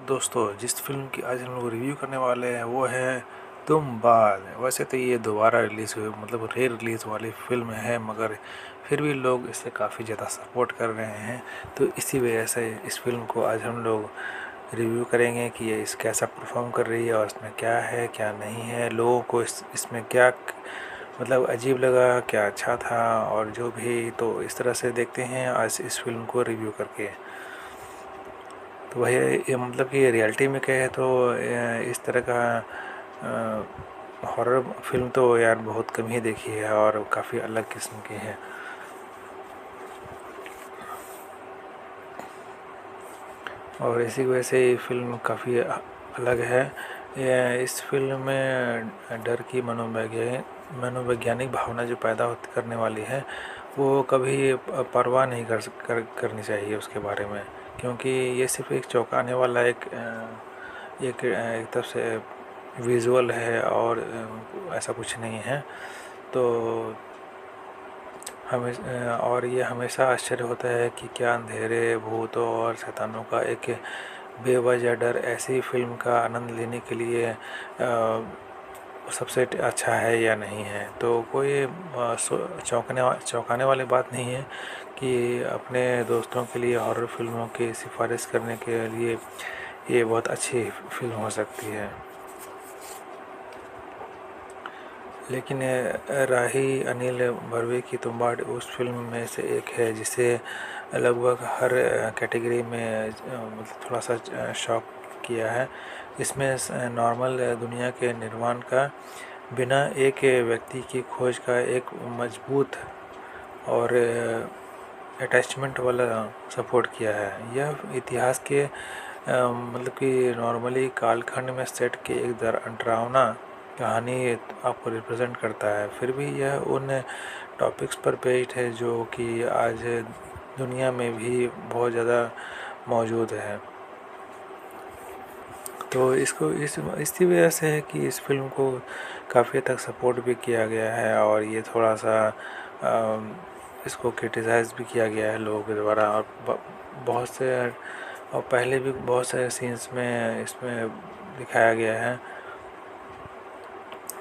दोस्तों, जिस फ़िल्म की आज हम लोग रिव्यू करने वाले हैं वो है तुम बाज। वैसे तो ये दोबारा रिलीज़ हुई मतलब री रिलीज़ वाली फ़िल्म है, मगर फिर भी लोग इसे काफ़ी ज़्यादा सपोर्ट कर रहे हैं। तो इसी वजह से इस फ़िल्म को आज हम लोग रिव्यू करेंगे कि ये इस कैसा परफॉर्म कर रही है और इसमें क्या है क्या नहीं है, लोगों को इसमें क्या मतलब अजीब लगा, क्या अच्छा था और जो भी। तो इस तरह से देखते हैं आज इस फ़िल्म को रिव्यू करके। तो वही ये मतलब कि रियलिटी में कहे तो इस तरह का हॉरर फिल्म तो यार बहुत कम ही देखी है और काफ़ी अलग किस्म की है। और इसी की वजह से ये फिल्म काफ़ी अलग है। इस फिल्म में डर की मनोवैज्ञानिक भावना जो पैदा करने वाली है वो कभी परवाह नहीं करनी चाहिए उसके बारे में, क्योंकि ये सिर्फ एक चौंकाने वाला एक तरफ से विजुअल है और ऐसा कुछ नहीं है। तो और ये हमेशा आश्चर्य होता है कि क्या अंधेरे, भूतों और शैतानों का एक बेवजह डर ऐसी फिल्म का आनंद लेने के लिए सबसे अच्छा है या नहीं है। तो कोई चौंकाने वाली बात नहीं है कि अपने दोस्तों के लिए हॉरर फिल्मों की सिफारिश करने के लिए ये बहुत अच्छी फिल्म हो सकती है। लेकिन राही अनिल बर्वे की तुम्बाड़ उस फिल्म में से एक है जिसे लगभग हर कैटेगरी में मतलब थोड़ा सा शॉक किया है। इसमें नॉर्मल दुनिया के निर्माण का बिना एक व्यक्ति की खोज का एक मजबूत और अटैचमेंट वाला सपोर्ट किया है। यह इतिहास के मतलब कि नॉर्मली कालखंड में सेट के एक डरावना कहानी आपको रिप्रेजेंट करता है, फिर भी यह उन टॉपिक्स पर बेस्ड है जो कि आज दुनिया में भी बहुत ज़्यादा मौजूद है। तो इसको इसी वजह से है कि इस फिल्म को काफ़ी हद तक सपोर्ट भी किया गया है और ये थोड़ा सा इसको क्रिटिसाइज़ भी किया गया है लोगों के द्वारा। और बहुत से और पहले भी बहुत सारे सीन्स में इसमें दिखाया गया है,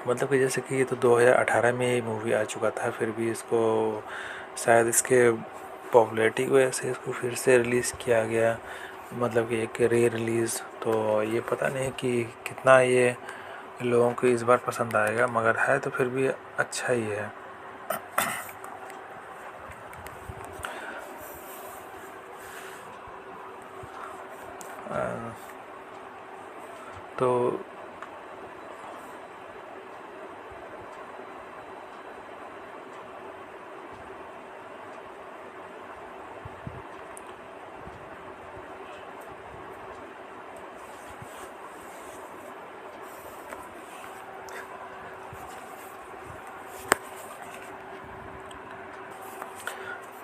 मतलब कि जैसे कि ये तो 2018 में ये मूवी आ चुका था, फिर भी इसको शायद इसके पॉपुलैरिटी की वजह से इसको फिर से रिलीज़ किया गया, मतलब कि एक री रिलीज़। तो ये पता नहीं कि कितना ये लोगों को इस बार पसंद आएगा, मगर है तो फिर भी अच्छा ही है। तो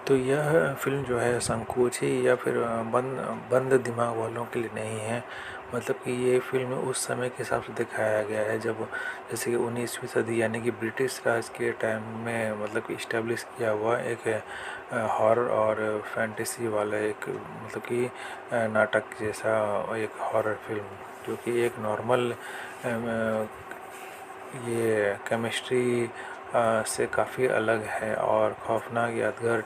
तो यह फिल्म जो है संकोची या फिर बंद बंद दिमाग वालों के लिए नहीं है। मतलब कि ये फिल्म उस समय के हिसाब से दिखाया गया है जब जैसे कि 19वीं सदी यानी कि ब्रिटिश राज के टाइम में मतलब कि इस्टेब्लिश किया हुआ एक हॉरर और फैंटेसी वाला एक मतलब कि नाटक जैसा एक हॉरर फिल्म, जो कि एक नॉर्मल ये केमिस्ट्री से काफ़ी अलग है और खौफनाक यादगार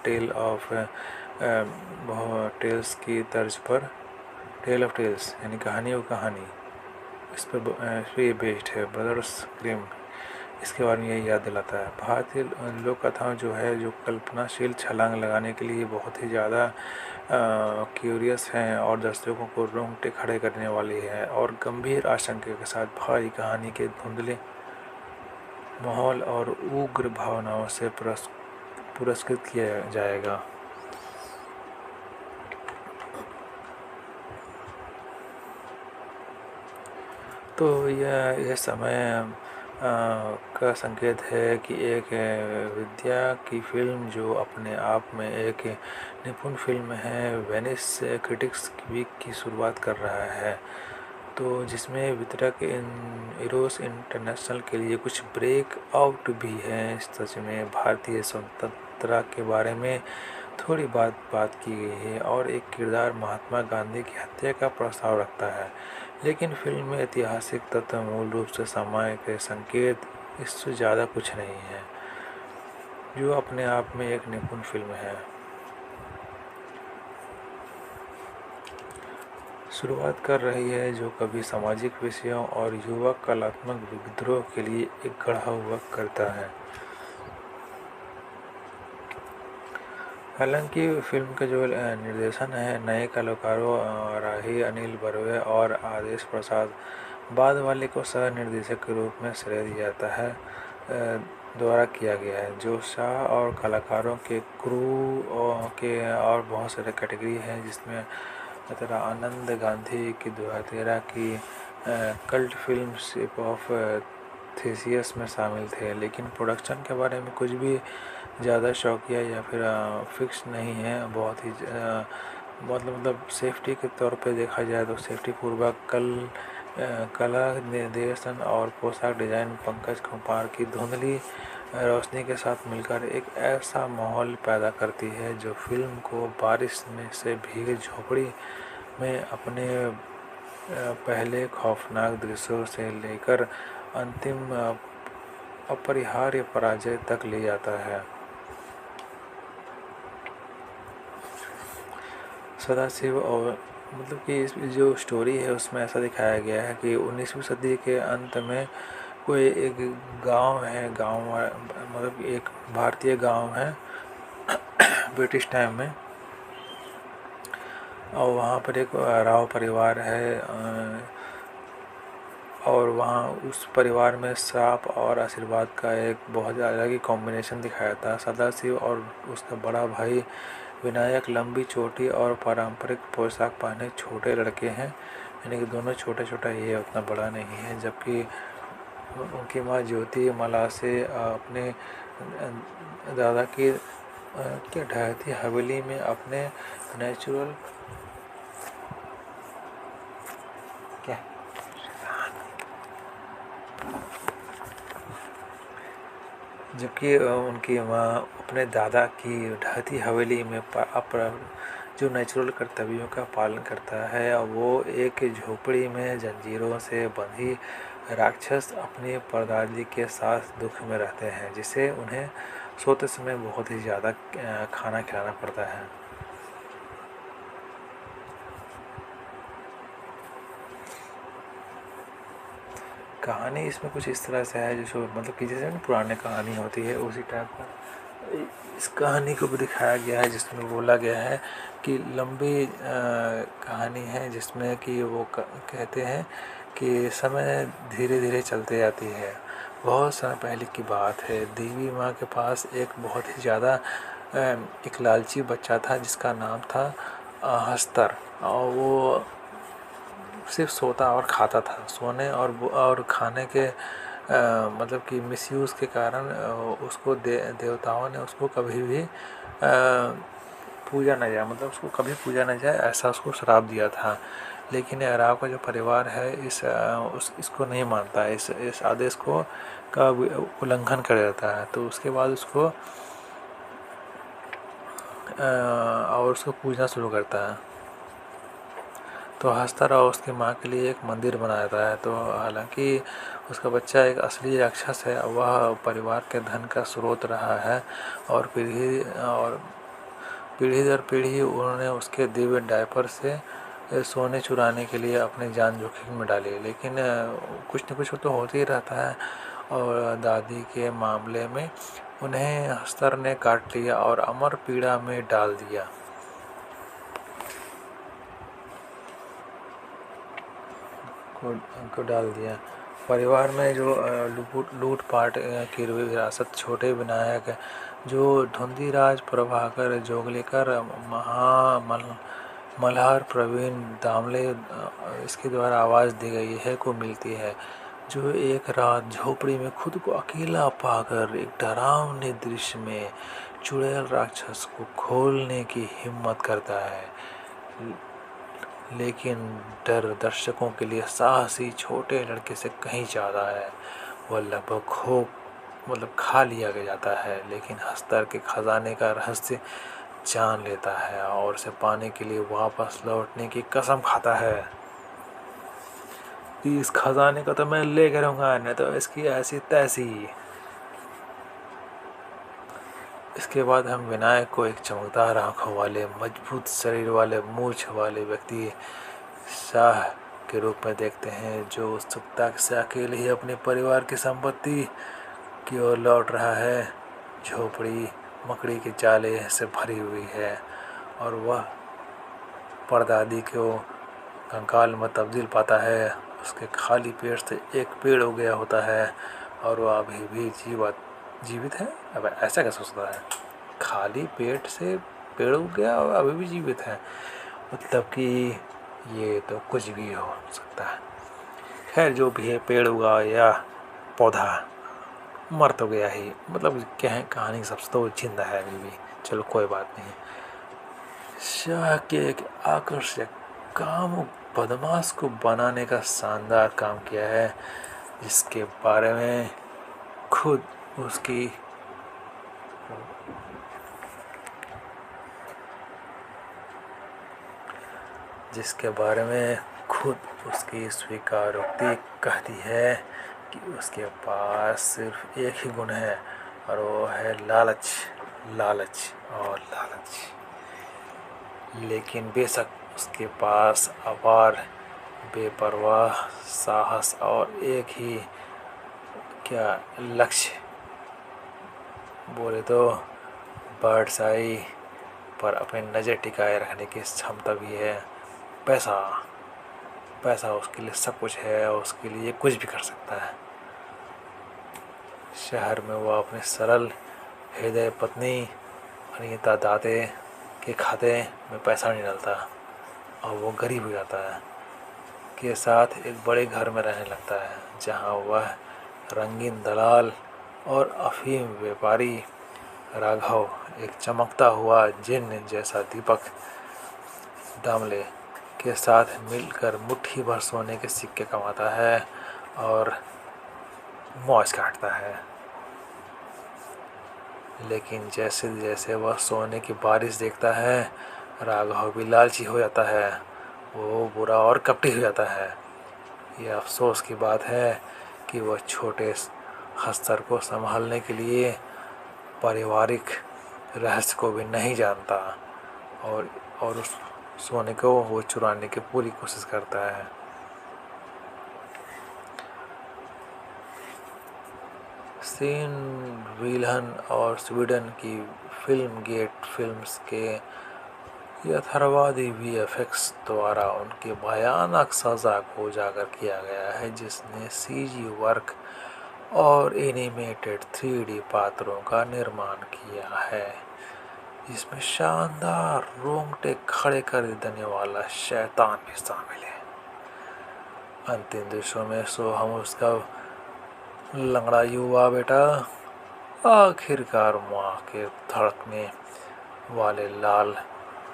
टेल्स की तर्ज पर टेल ऑफ टेल्स यानी कहानी इस पर ये बेस्ड है। ब्रदर्स ग्रिम इसके बारे में यही याद दिलाता है। भारतीय लोक कथाओं जो है जो कल्पनाशील छलांग लगाने के लिए बहुत ही ज़्यादा क्यूरियस हैं और दर्शकों को रोंगटे खड़े करने वाली है और गंभीर आशंका के साथ भारी कहानी के धुंधले माहौल और उग्र भावनाओं से पुरस्कृत किया जाएगा। तो यह समय का संकेत है कि एक विद्या की फिल्म जो अपने आप में एक निपुण फिल्म है, वेनिस क्रिटिक्स वीक की शुरुआत कर रहा है, तो जिसमें वितरक इरोस इंटरनेशनल के लिए कुछ ब्रेक आउट भी हैं। सच में भारतीय स्वतंत्रता के बारे में थोड़ी बात बात की गई है और एक किरदार महात्मा गांधी की हत्या का प्रस्ताव रखता है, लेकिन फिल्म में ऐतिहासिक तथ्य मूल रूप से समय के संकेत, इससे ज़्यादा कुछ नहीं है, जो अपने आप में एक निपुण फिल्म है। शुरुआत कर रही है जो कभी सामाजिक विषयों और युवा कलात्मक विद्रोह के लिए एक गढ़ा हुआ करता है। हालांकि फिल्म का जो निर्देशन है नए कलाकारों राही अनिल बर्वे और आदेश प्रसाद बाद वाले को सह निर्देशक के रूप में श्रेय दिया जाता है द्वारा किया गया है। जो शाह और कलाकारों के क्रू के और बहुत सारे कैटेगरी हैं, जिसमें तरह आनंद गांधी की 2013 की cult film ship of Theseus में शामिल थे, लेकिन प्रोडक्शन के बारे में कुछ भी ज़्यादा शौकिया या फिर फिक्स नहीं है। बहुत ही मतलब सेफ्टी के तौर पे देखा जाए तो सेफ्टी पूर्वक कला निर्देशन और पोशाक डिज़ाइन पंकज कुमार की धुंधली रोशनी के साथ मिलकर एक ऐसा माहौल पैदा करती है जो फिल्म को बारिश में से भीगे झोपड़ी में अपने पहले खौफनाक दृश्यों से लेकर अंतिम अपरिहार्य पराजय तक ले जाता है। सदाशिव और मतलब कि इस जो स्टोरी है उसमें ऐसा दिखाया गया है कि 19वीं सदी के अंत में कोई एक गांव है, मतलब एक भारतीय गांव है ब्रिटिश टाइम में, और वहाँ पर एक राव परिवार है और वहाँ उस परिवार में श्राप और आशीर्वाद का एक बहुत अलग ही कॉम्बिनेशन दिखाया था। सदाशिव और उसका बड़ा भाई विनायक लंबी चोटी और पारंपरिक पोशाक पहने छोटे लड़के हैं, यानी कि दोनों छोटे छोटा ही है, उतना बड़ा नहीं है। जबकि उनकी माँ ज्योति मला से अपने दादा की क्या ढहती हवेली में अपने नेचुरल क्या जबकि उनकी माँ अपने दादा की ढहती हवेली में जो नेचुरल कर्तव्यों का पालन करता है, वो एक झोपड़ी में जंजीरों से बंधी राक्षस अपनी परदादी के साथ दुख में रहते हैं, जिसे उन्हें सोते समय बहुत ही ज़्यादा खाना खिलाना पड़ता है। कहानी इसमें कुछ इस तरह से है जो मतलब कि जैसे पुराने कहानी होती है उसी टाइप का इस कहानी को भी दिखाया गया है, जिसमें बोला गया है कि लंबी कहानी है, जिसमें कि वो कहते हैं कि समय धीरे धीरे चलते जाती है। बहुत समय पहले की बात है, देवी माँ के पास एक बहुत ही ज़्यादा एक लालची बच्चा था जिसका नाम था हस्तर, और वो सिर्फ सोता और खाता था। सोने और खाने के मतलब कि मिसयूज़ के कारण उसको देवताओं ने उसको कभी भी पूजा न जाए, मतलब उसको कभी पूजा न जाए, ऐसा उसको श्राप दिया था। लेकिन राव का जो परिवार है इसको नहीं मानता है, इस आदेश को का उल्लंघन कर देता है। तो उसके बाद उसको और उसको पूजना शुरू करता है। तो हस्तर और उसकी माँ के लिए एक मंदिर बनाता है। तो हालांकि उसका बच्चा एक असली राक्षस है, वह परिवार के धन का स्रोत रहा है और पीढ़ी दर पीढ़ी उन्होंने उसके दिव्य डायपर से सोने चुराने के लिए अपनी जान जोखिम में डाली। लेकिन कुछ न कुछ तो होते ही रहता है, और दादी के मामले में उन्हें हस्तर ने काट लिया और अमर पीड़ा में डाल दिया। को डाल दिया। परिवार में जो लूटपाट की विरासत छोटे विनायक जो धुंधीराज प्रभाकर जोगलेकर मल्हार प्रवीण दामले इसके द्वारा आवाज़ दी गई है को मिलती है, जो एक रात झोपड़ी में खुद को अकेला पाकर एक डरावने दृश्य में चुड़ैल राक्षस को खोलने की हिम्मत करता है। लेकिन डर दर्शकों के लिए साहसी छोटे लड़के से कहीं ज़्यादा है। वह लगभग खा लिया जाता है, लेकिन हस्तर के खजाने का रहस्य जान लेता है और उसे पाने के लिए वापस लौटने की कसम खाता है कि इस खजाने को तो मैं लेकर रहूँगा, नहीं तो इसकी ऐसी तैसी। इसके बाद हम विनायक को एक चमकदार आंखों वाले, मजबूत शरीर वाले, मूछ वाले व्यक्ति शाह के रूप में देखते हैं, जो उत्सुकता से अकेले ही अपने परिवार की संपत्ति की ओर लौट रहा है। झोपड़ी मकड़ी के जाले से भरी हुई है और वह परदादी को कंकाल में तब्दील पाता है। उसके खाली पेट से एक पेड़ उग गया होता है और वह अभी भी जीवित है। अब ऐसा कैसे सोचता है, खाली पेट से पेड़ उग गया और अभी भी जीवित है, मतलब कि ये तो कुछ भी हो सकता है। खैर जो भी है, पेड़ उगा या पौधा, मर तो गया ही, मतलब क्या है, कहानी सबसे तो जिंदा है अभी भी। चलो कोई बात नहीं। शाह के एक आकर्षक कामुक बदमाश को बनाने का शानदार काम किया है, जिसके बारे में खुद उसकी स्वीकारोक्ति कहती है कि उसके पास सिर्फ एक ही गुण है और वो है लालच, लालच और लालच। लेकिन बेशक उसके पास अपार बेपरवाह साहस और एक ही क्या लक्ष्य बोले तो बर्ड्स आई पर अपनी नज़र टिकाए रखने की क्षमता भी है। पैसा उसके लिए सब कुछ है और उसके लिए कुछ भी कर सकता है। शहर में वो अपनी सरल हृदय पत्नी अनीता दाते के खाते में पैसा नहीं डालता और वो गरीब हो जाता है, के साथ एक बड़े घर में रहने लगता है, जहां वह रंगीन दलाल और अफीम व्यापारी राघव, एक चमकता हुआ जिन्न जैसा दीपक दामले के साथ मिलकर मुट्ठी भर सोने के सिक्के कमाता है और मौज काटता है। लेकिन जैसे जैसे वह सोने की बारिश देखता है, राघव भी लालची हो जाता है, वो बुरा और कपटी हो जाता है। यह अफसोस की बात है कि वह छोटे हस्तर को संभालने के लिए पारिवारिक रहस्य को भी नहीं जानता और उस सोने को वो चुराने की पूरी कोशिश करता है। सीन विल्हन और स्वीडन की फिल्म गेट फिल्म्स के यथार्थवादी वीएफएक्स द्वारा उनके भयानक सजा को उजागर किया गया है, जिसने सीजी वर्क और एनिमेटेड 3D पात्रों का निर्माण किया है, जिसमें शानदार रोंगटे खड़े कर देने वाला शैतान भी शामिल है। अंतिम दृश्यों में सोहम उसका लंगड़ा युवा बेटा आखिरकार मां के धड़कने वाले लाल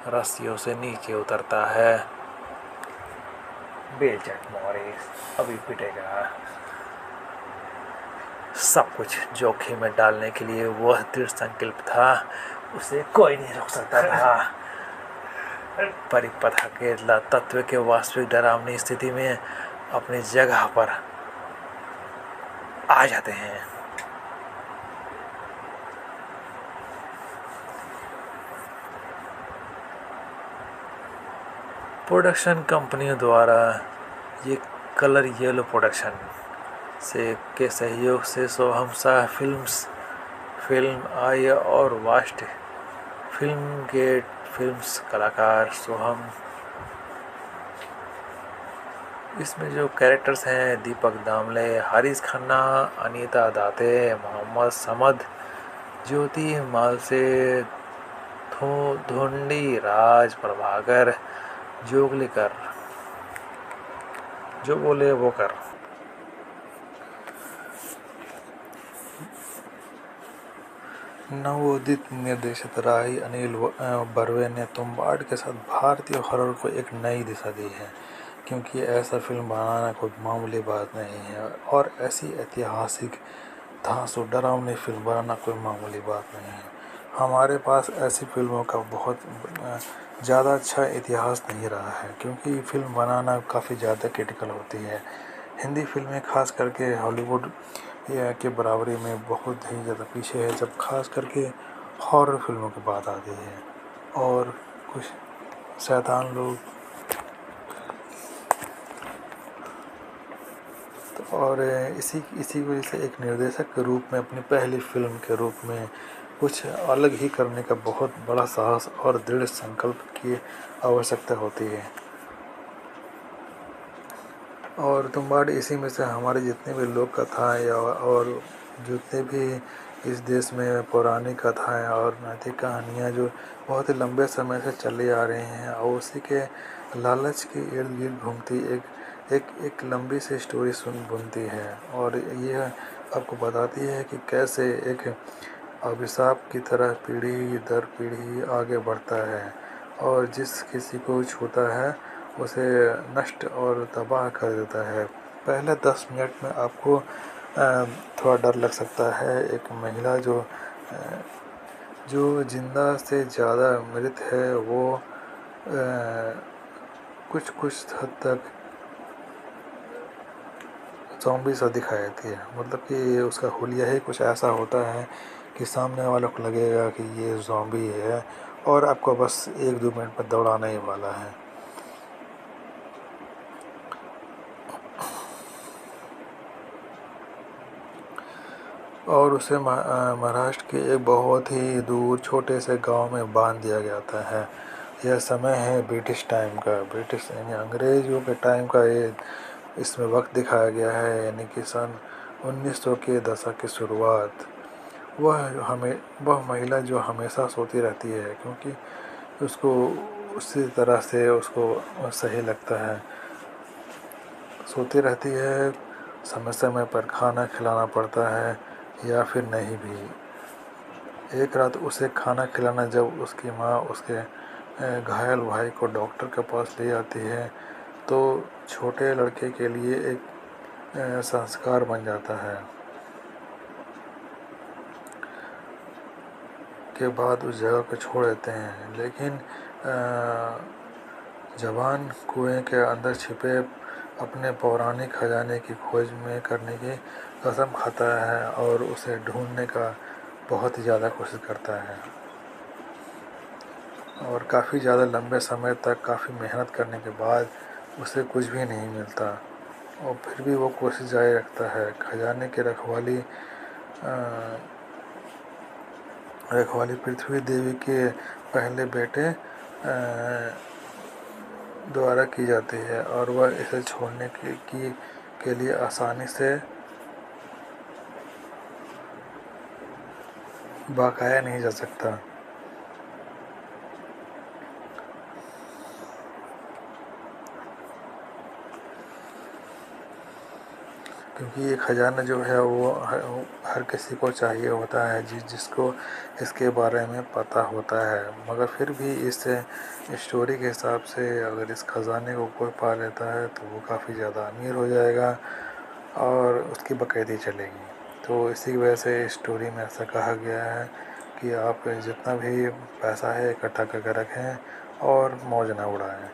रस्सियों से नीचे उतरता है। बेचट मॉरिस अभी पिटेगा। सब कुछ जोखिम में डालने के लिए वह दृढ़ संकल्प था, उसे कोई नहीं रोक सकता था। परिपथ के तत्व के वास्तविक डरावनी स्थिति में अपनी जगह पर आ जाते हैं। प्रोडक्शन कंपनियों द्वारा ये कलर येलो प्रोडक्शन के सहयोग से सोहम शाह फिल्म आई और वास्ट फिल्म गेट फिल्म्स कलाकार सोहम। इसमें जो कैरेक्टर्स हैं, दीपक दामले, हारिस खन्ना, अनीता दाते, मोहम्मद समद, ज्योति मालसे, धुंडी, राज प्रभाकर, जोगलेकर, जो बोले वो कर। नवोदित निर्देशक राही अनिल बर्वे ने तुम्बाड़ के साथ भारतीय हॉरर को एक नई दिशा दी है, क्योंकि ऐसा फिल्म बनाना कोई मामूली बात नहीं है और ऐसी ऐतिहासिक धांसू डरावनी फिल्म बनाना कोई मामूली बात नहीं है। हमारे पास ऐसी फ़िल्मों का बहुत ज़्यादा अच्छा इतिहास नहीं रहा है, क्योंकि फ़िल्म बनाना काफ़ी ज़्यादा क्रिटिकल होती है। हिंदी फ़िल्में ख़ास करके हॉलीवुड या के बराबरी में बहुत ही ज़्यादा पीछे है, जब ख़ास करके हॉरर फ़िल्मों की बात आती है। और कुछ शैतान लोग और इसी इसी वजह से एक निर्देशक के रूप में अपनी पहली फ़िल्म के रूप में कुछ अलग ही करने का बहुत बड़ा साहस और दृढ़ संकल्प की आवश्यकता होती है। और तुम्बाड़ इसी में से हमारे जितने भी लोक कथाएँ और जितने भी इस देश में पौराणिक कथाएँ और नैतिक कहानियाँ जो बहुत ही लंबे समय से चली आ रही हैं, और उसी के लालच के इर्द गिर्द घूमती एक लंबी सी स्टोरी बुनती है। और यह आपको बताती है कि कैसे एक अभिशाप की तरह पीढ़ी दर पीढ़ी आगे बढ़ता है, और जिस किसी को छूता है उसे नष्ट और तबाह कर देता है। पहले 10 मिनट में आपको थोड़ा डर लग सकता है। एक महिला जो जिंदा से ज़्यादा मृत है, वो कुछ कुछ हद तक ज़ॉम्बी सा दिखाई देती है। मतलब कि उसका हुलिया ही कुछ ऐसा होता है कि सामने वालों को लगेगा कि ये ज़ॉम्बी है, और आपको बस 1-2 मिनट में दौड़ाने ही वाला है। और उसे महाराष्ट्र के एक बहुत ही दूर छोटे से गांव में बांध दिया जाता है। यह समय है ब्रिटिश टाइम का, ब्रिटिश यानी अंग्रेज़ों के टाइम का ये इसमें वक्त दिखाया गया है, यानी कि सन 1900 के दशक की शुरुआत। वह महिला जो हमेशा सोती रहती है, क्योंकि उसको उसी तरह से उसको सही लगता है। सोती रहती है, समय समय पर खाना खिलाना पड़ता है या फिर नहीं भी। एक रात उसे खाना खिलाना जब उसकी माँ उसके घायल भाई को डॉक्टर के पास ले आती है, तो छोटे लड़के के लिए एक संस्कार बन जाता है। के बाद उस जगह को छोड़ देते हैं, लेकिन जवान कुएं के अंदर छिपे अपने पौराणिक खजाने की खोज में करने की कसम खाता है, और उसे ढूंढने का बहुत ही ज़्यादा कोशिश करता है। और काफ़ी ज़्यादा लंबे समय तक काफ़ी मेहनत करने के बाद उसे कुछ भी नहीं मिलता, और फिर भी वो कोशिश जारी रखता है। खजाने की रखवाली पृथ्वी देवी के पहले बेटे द्वारा की जाती है, और वह इसे छोड़ने के लिए आसानी से बकाया नहीं जा सकता, क्योंकि ये खजाना जो है वो हर किसी को चाहिए होता है, जिसको इसके बारे में पता होता है। मगर फिर भी इस स्टोरी के हिसाब से अगर इस खजाने को कोई पा लेता है तो वो काफ़ी ज़्यादा अमीर हो जाएगा और उसकी बकैती चलेगी। तो इसी वजह से स्टोरी में ऐसा कहा गया है कि आप जितना भी पैसा है इकट्ठा करके रखें और मौज ना उड़ाएं।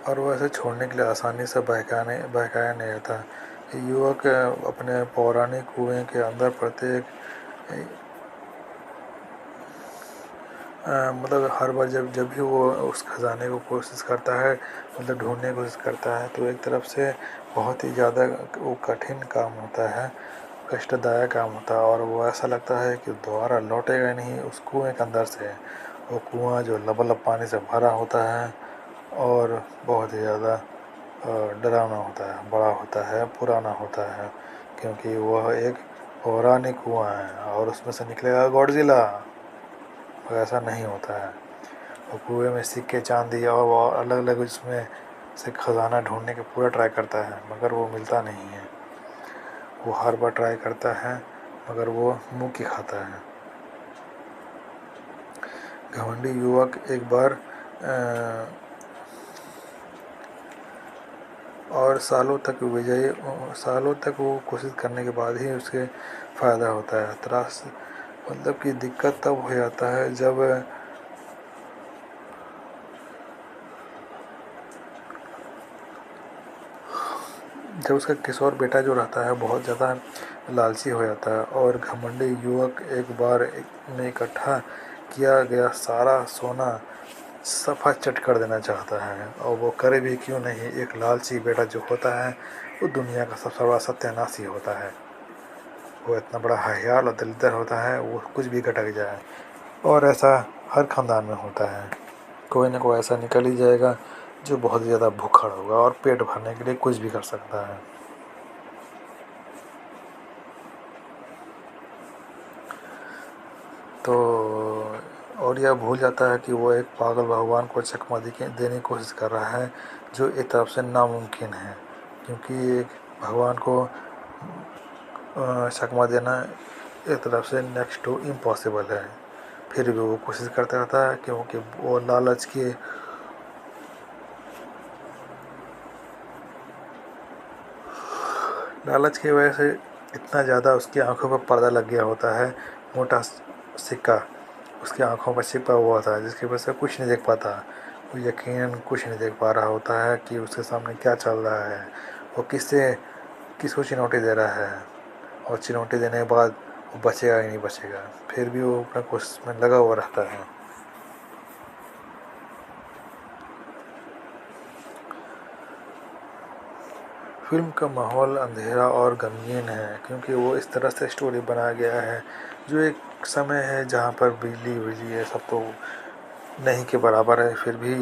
और वो ऐसे छोड़ने के लिए आसानी से बहकाया नहीं जाता। युवक अपने पौराणिक कुएं के अंदर प्रत्येक मतलब हर बार जब भी वो उस खजाने को कोशिश करता है, मतलब ढूंढने की कोशिश करता है, तो एक तरफ से बहुत ही ज़्यादा वो कठिन काम होता है, कष्टदायक काम होता है, और वो ऐसा लगता है कि दोबारा लौटेगा नहीं उस कुएं के अंदर से। वो कुआं जो लबालब पानी से भरा होता है और बहुत ही ज़्यादा डरावना होता है, बड़ा होता है, पुराना होता है, क्योंकि वह एक पौराणिक कुआं है और उसमें से निकलेगा गॉडजिला। और ऐसा नहीं होता है। वो कुएं में सिक्के चांदी और वो अलग अलग उसमें से खजाना ढूंढने का पूरा ट्राई करता है, मगर वो मिलता नहीं है। वो हर बार ट्राई करता है मगर वो मुँह की खाता है। घमंडी युवक एक बार और सालों तक वो कोशिश करने के बाद ही उसके फ़ायदा होता है। त्रास मतलब कि दिक्कत तब हो जाता है जब उसका किशोर बेटा जो रहता है बहुत ज़्यादा लालची हो जाता है और घमंडी युवक एक बार में इकट्ठा किया गया सारा सोना सफा चट कर देना चाहता है। और वो करे भी क्यों नहीं, एक लालची बेटा जो होता है वो दुनिया का सबसे बड़ा सत्यानाशी होता है। वो इतना बड़ा हयाल और दलिद्र होता है, वो कुछ भी घटक जाए। और ऐसा हर खानदान में होता है, कोई ना कोई ऐसा निकल ही जाएगा जो बहुत ज़्यादा भूखा होगा और पेट भरने के लिए कुछ भी कर सकता है। तो और यह भूल जाता है कि वो एक पागल भगवान को चकमा देने की कोशिश कर रहा है, जो एक तरफ से नामुमकिन है, क्योंकि एक भगवान को चकमा देना एक तरफ से नेक्स्ट टू इम्पॉसिबल है। फिर भी वो कोशिश करता रहता है, क्योंकि वो लालच की वजह से इतना ज़्यादा उसकी आंखों पर पर्दा लग गया होता है, मोटा सिक्का उसकी आंखों पर छिपा हुआ था, जिसकी वजह से कुछ नहीं देख पाता। वो यकीनन कुछ नहीं देख पा रहा होता है कि उसके सामने क्या चल रहा है, वो किसको चुनौती दे रहा है, और चुनौती देने के बाद वो बचेगा ही नहीं बचेगा। फिर भी वो अपना कोशिश में लगा हुआ रहता है। फिल्म का माहौल अंधेरा और गमगीन है, क्योंकि वो इस तरह से स्टोरी बनाया गया है, जो एक समय है जहाँ पर बिजली बिजली है सब तो नहीं के बराबर है। फिर भी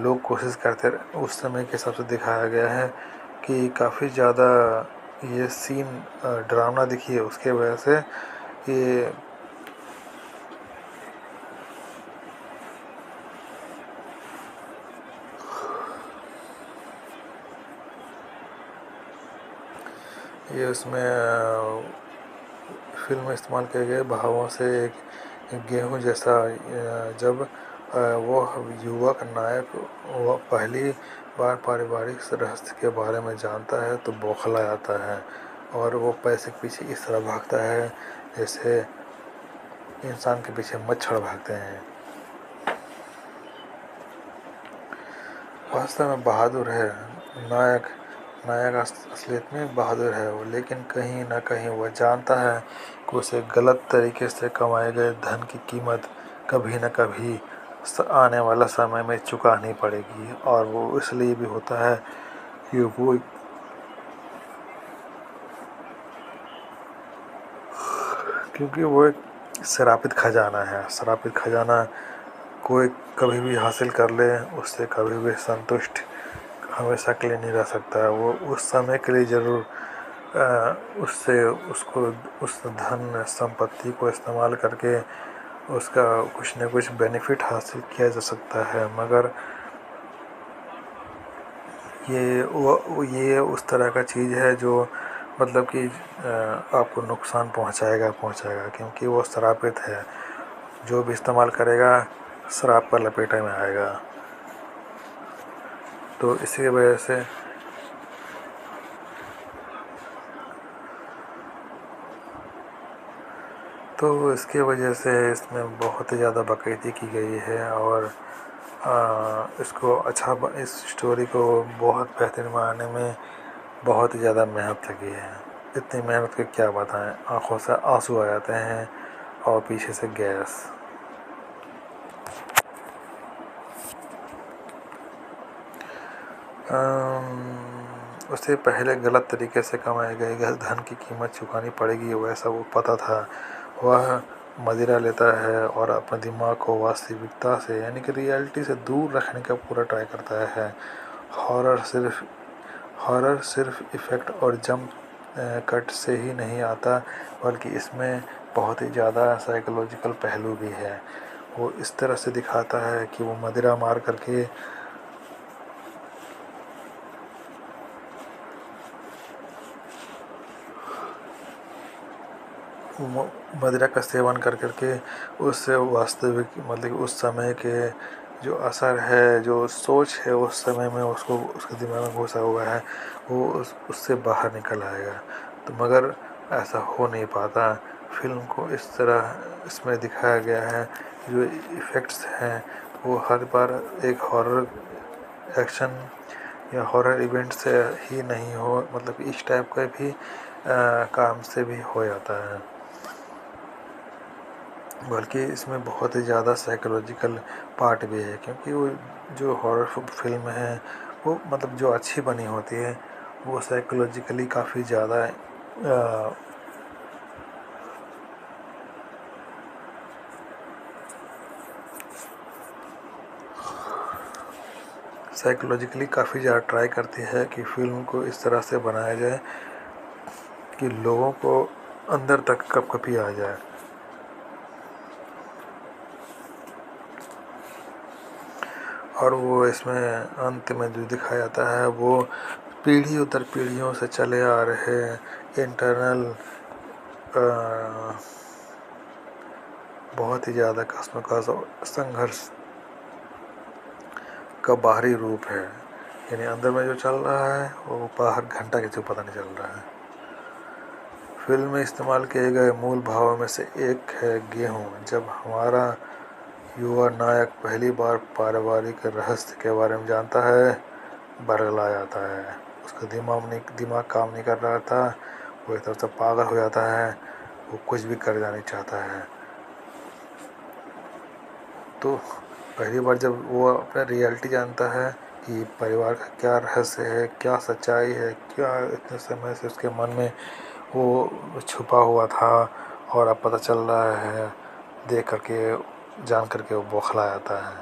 लोग कोशिश करते उस समय के हिसाब से दिखाया गया है कि काफ़ी ज़्यादा ये सीन डरावना दिखी है, उसके वजह से ये ये उसमें फिल्म में इस्तेमाल किए गए भावों से एक गेहूं जैसा जब वो युवक नायक वो पहली बार पारिवारिक रहस्य के बारे में जानता है तो बौखला जाता है, और वो पैसे के पीछे इस तरह भागता है जैसे इंसान के पीछे मच्छर भागते हैं। वास्तव में बहादुर है नायक। नायक असलियत में बहादुर है वो, लेकिन कहीं ना कहीं वह जानता है कि उसे गलत तरीके से कमाए गए धन की कीमत कभी न कभी आने वाला समय में चुकानी पड़ेगी। और वो इसलिए भी होता है कि वो क्योंकि वो एक श्रापित खजाना है। श्रापित खजाना कोई कभी भी हासिल कर ले, उससे कभी भी संतुष्ट हमेशा के लिए नहीं रह सकता है। वो उस समय के लिए ज़रूर उससे उसको उस धन संपत्ति को इस्तेमाल करके उसका कुछ न कुछ बेनिफिट हासिल किया जा सकता है, मगर ये उस तरह का चीज़ है जो मतलब कि आपको नुकसान पहुंचाएगा, क्योंकि वो श्रापित है। जो भी इस्तेमाल करेगा श्राप पर लपेटे में आएगा। तो इसी वजह से इसकी वजह से इसमें बहुत ही ज़्यादा बाकायदगी की गई है, और इस स्टोरी को बहुत बेहतरीन बनाने में बहुत ही ज़्यादा मेहनत लगी है। इतनी मेहनत की क्या बताएं, आंखों से आंसू आ जाते हैं और पीछे से गैस। उसे पहले गलत तरीके से कमाए गए धन की कीमत चुकानी पड़ेगी, वैसा वो पता था। वह मदिरा लेता है और अपने दिमाग को वास्तविकता से यानी कि रियलिटी से दूर रखने का पूरा ट्राई करता है। हॉरर सिर्फ हॉरर सिर्फ इफ़ेक्ट और जंप कट से ही नहीं आता, बल्कि इसमें बहुत ही ज़्यादा साइकोलॉजिकल पहलू भी है। वो इस तरह से दिखाता है कि वो मदिरा मार करके मदिरा का सेवन कर करके उस वास्तविक मतलब उस समय के जो असर है, जो सोच है उस समय में उसको उसके दिमाग में घुसा हुआ है, वो उससे बाहर निकल आएगा। तो मगर ऐसा हो नहीं पाता। फिल्म को इस तरह इसमें दिखाया गया है, जो इफ़ेक्ट्स हैं वो हर बार एक हॉरर एक्शन या हॉरर इवेंट से ही नहीं हो, मतलब इस टाइप का भी काम से भी हो जाता है। बल्कि इसमें बहुत ही ज़्यादा साइकोलॉजिकल पार्ट भी है, क्योंकि वो जो हॉरर फिल्म है वो मतलब जो अच्छी बनी होती है वो साइकोलॉजिकली काफ़ी ज़्यादा काफ़ी ज़्यादा ट्राई करती है कि फ़िल्म को इस तरह से बनाया जाए कि लोगों को अंदर तक कपकपी आ जाए। और वो इसमें अंत में जो दिखाया जाता है वो पीढ़ियों दर पीढ़ियों से चले आ रहे इंटरनल बहुत ही ज़्यादा कश्मकश और संघर्ष का बाहरी रूप है। यानी अंदर में जो चल रहा है वो बाहर घंटा किसी को पता नहीं चल रहा है। फिल्म में इस्तेमाल किए गए मूल भावों में से एक है गेहूँ। जब हमारा युवा नायक पहली बार पारिवारिक रहस्य के बारे में जानता है, बरगला जाता है। उसका दिमाग काम नहीं कर रहा था, वो एक तरफ से पागल हो जाता है, वो कुछ भी कर जाना चाहता है। तो पहली बार जब वो अपना रियलिटी जानता है कि परिवार का क्या रहस्य है, क्या सच्चाई है, क्या इतने समय से उसके मन में वो छुपा हुआ था और अब पता चल रहा है, देख करके जान करके वो बौखला जाता है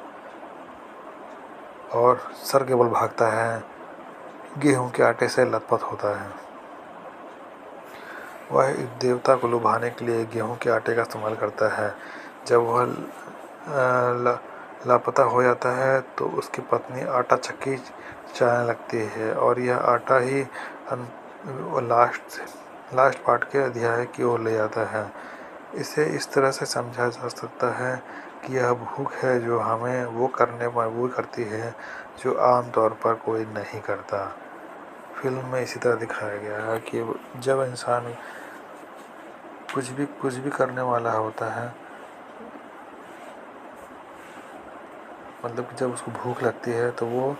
और सर के बल भागता है, गेहूं के आटे से लथपथ होता है। वह एक देवता को लुभाने के लिए गेहूं के आटे का इस्तेमाल करता है। जब वह लापता हो जाता है तो उसकी पत्नी आटा चक्की चलाने लगती है और यह आटा ही लास्ट पार्ट के अध्याय की ओर ले जाता है। इसे इस तरह से समझा जा सकता है कि यह भूख है जो हमें वो करने पर मजबूर करती है जो आम तौर पर कोई नहीं करता। फिल्म में इसी तरह दिखाया गया है कि जब इंसान कुछ भी करने वाला होता है, मतलब कि जब उसको भूख लगती है तो वो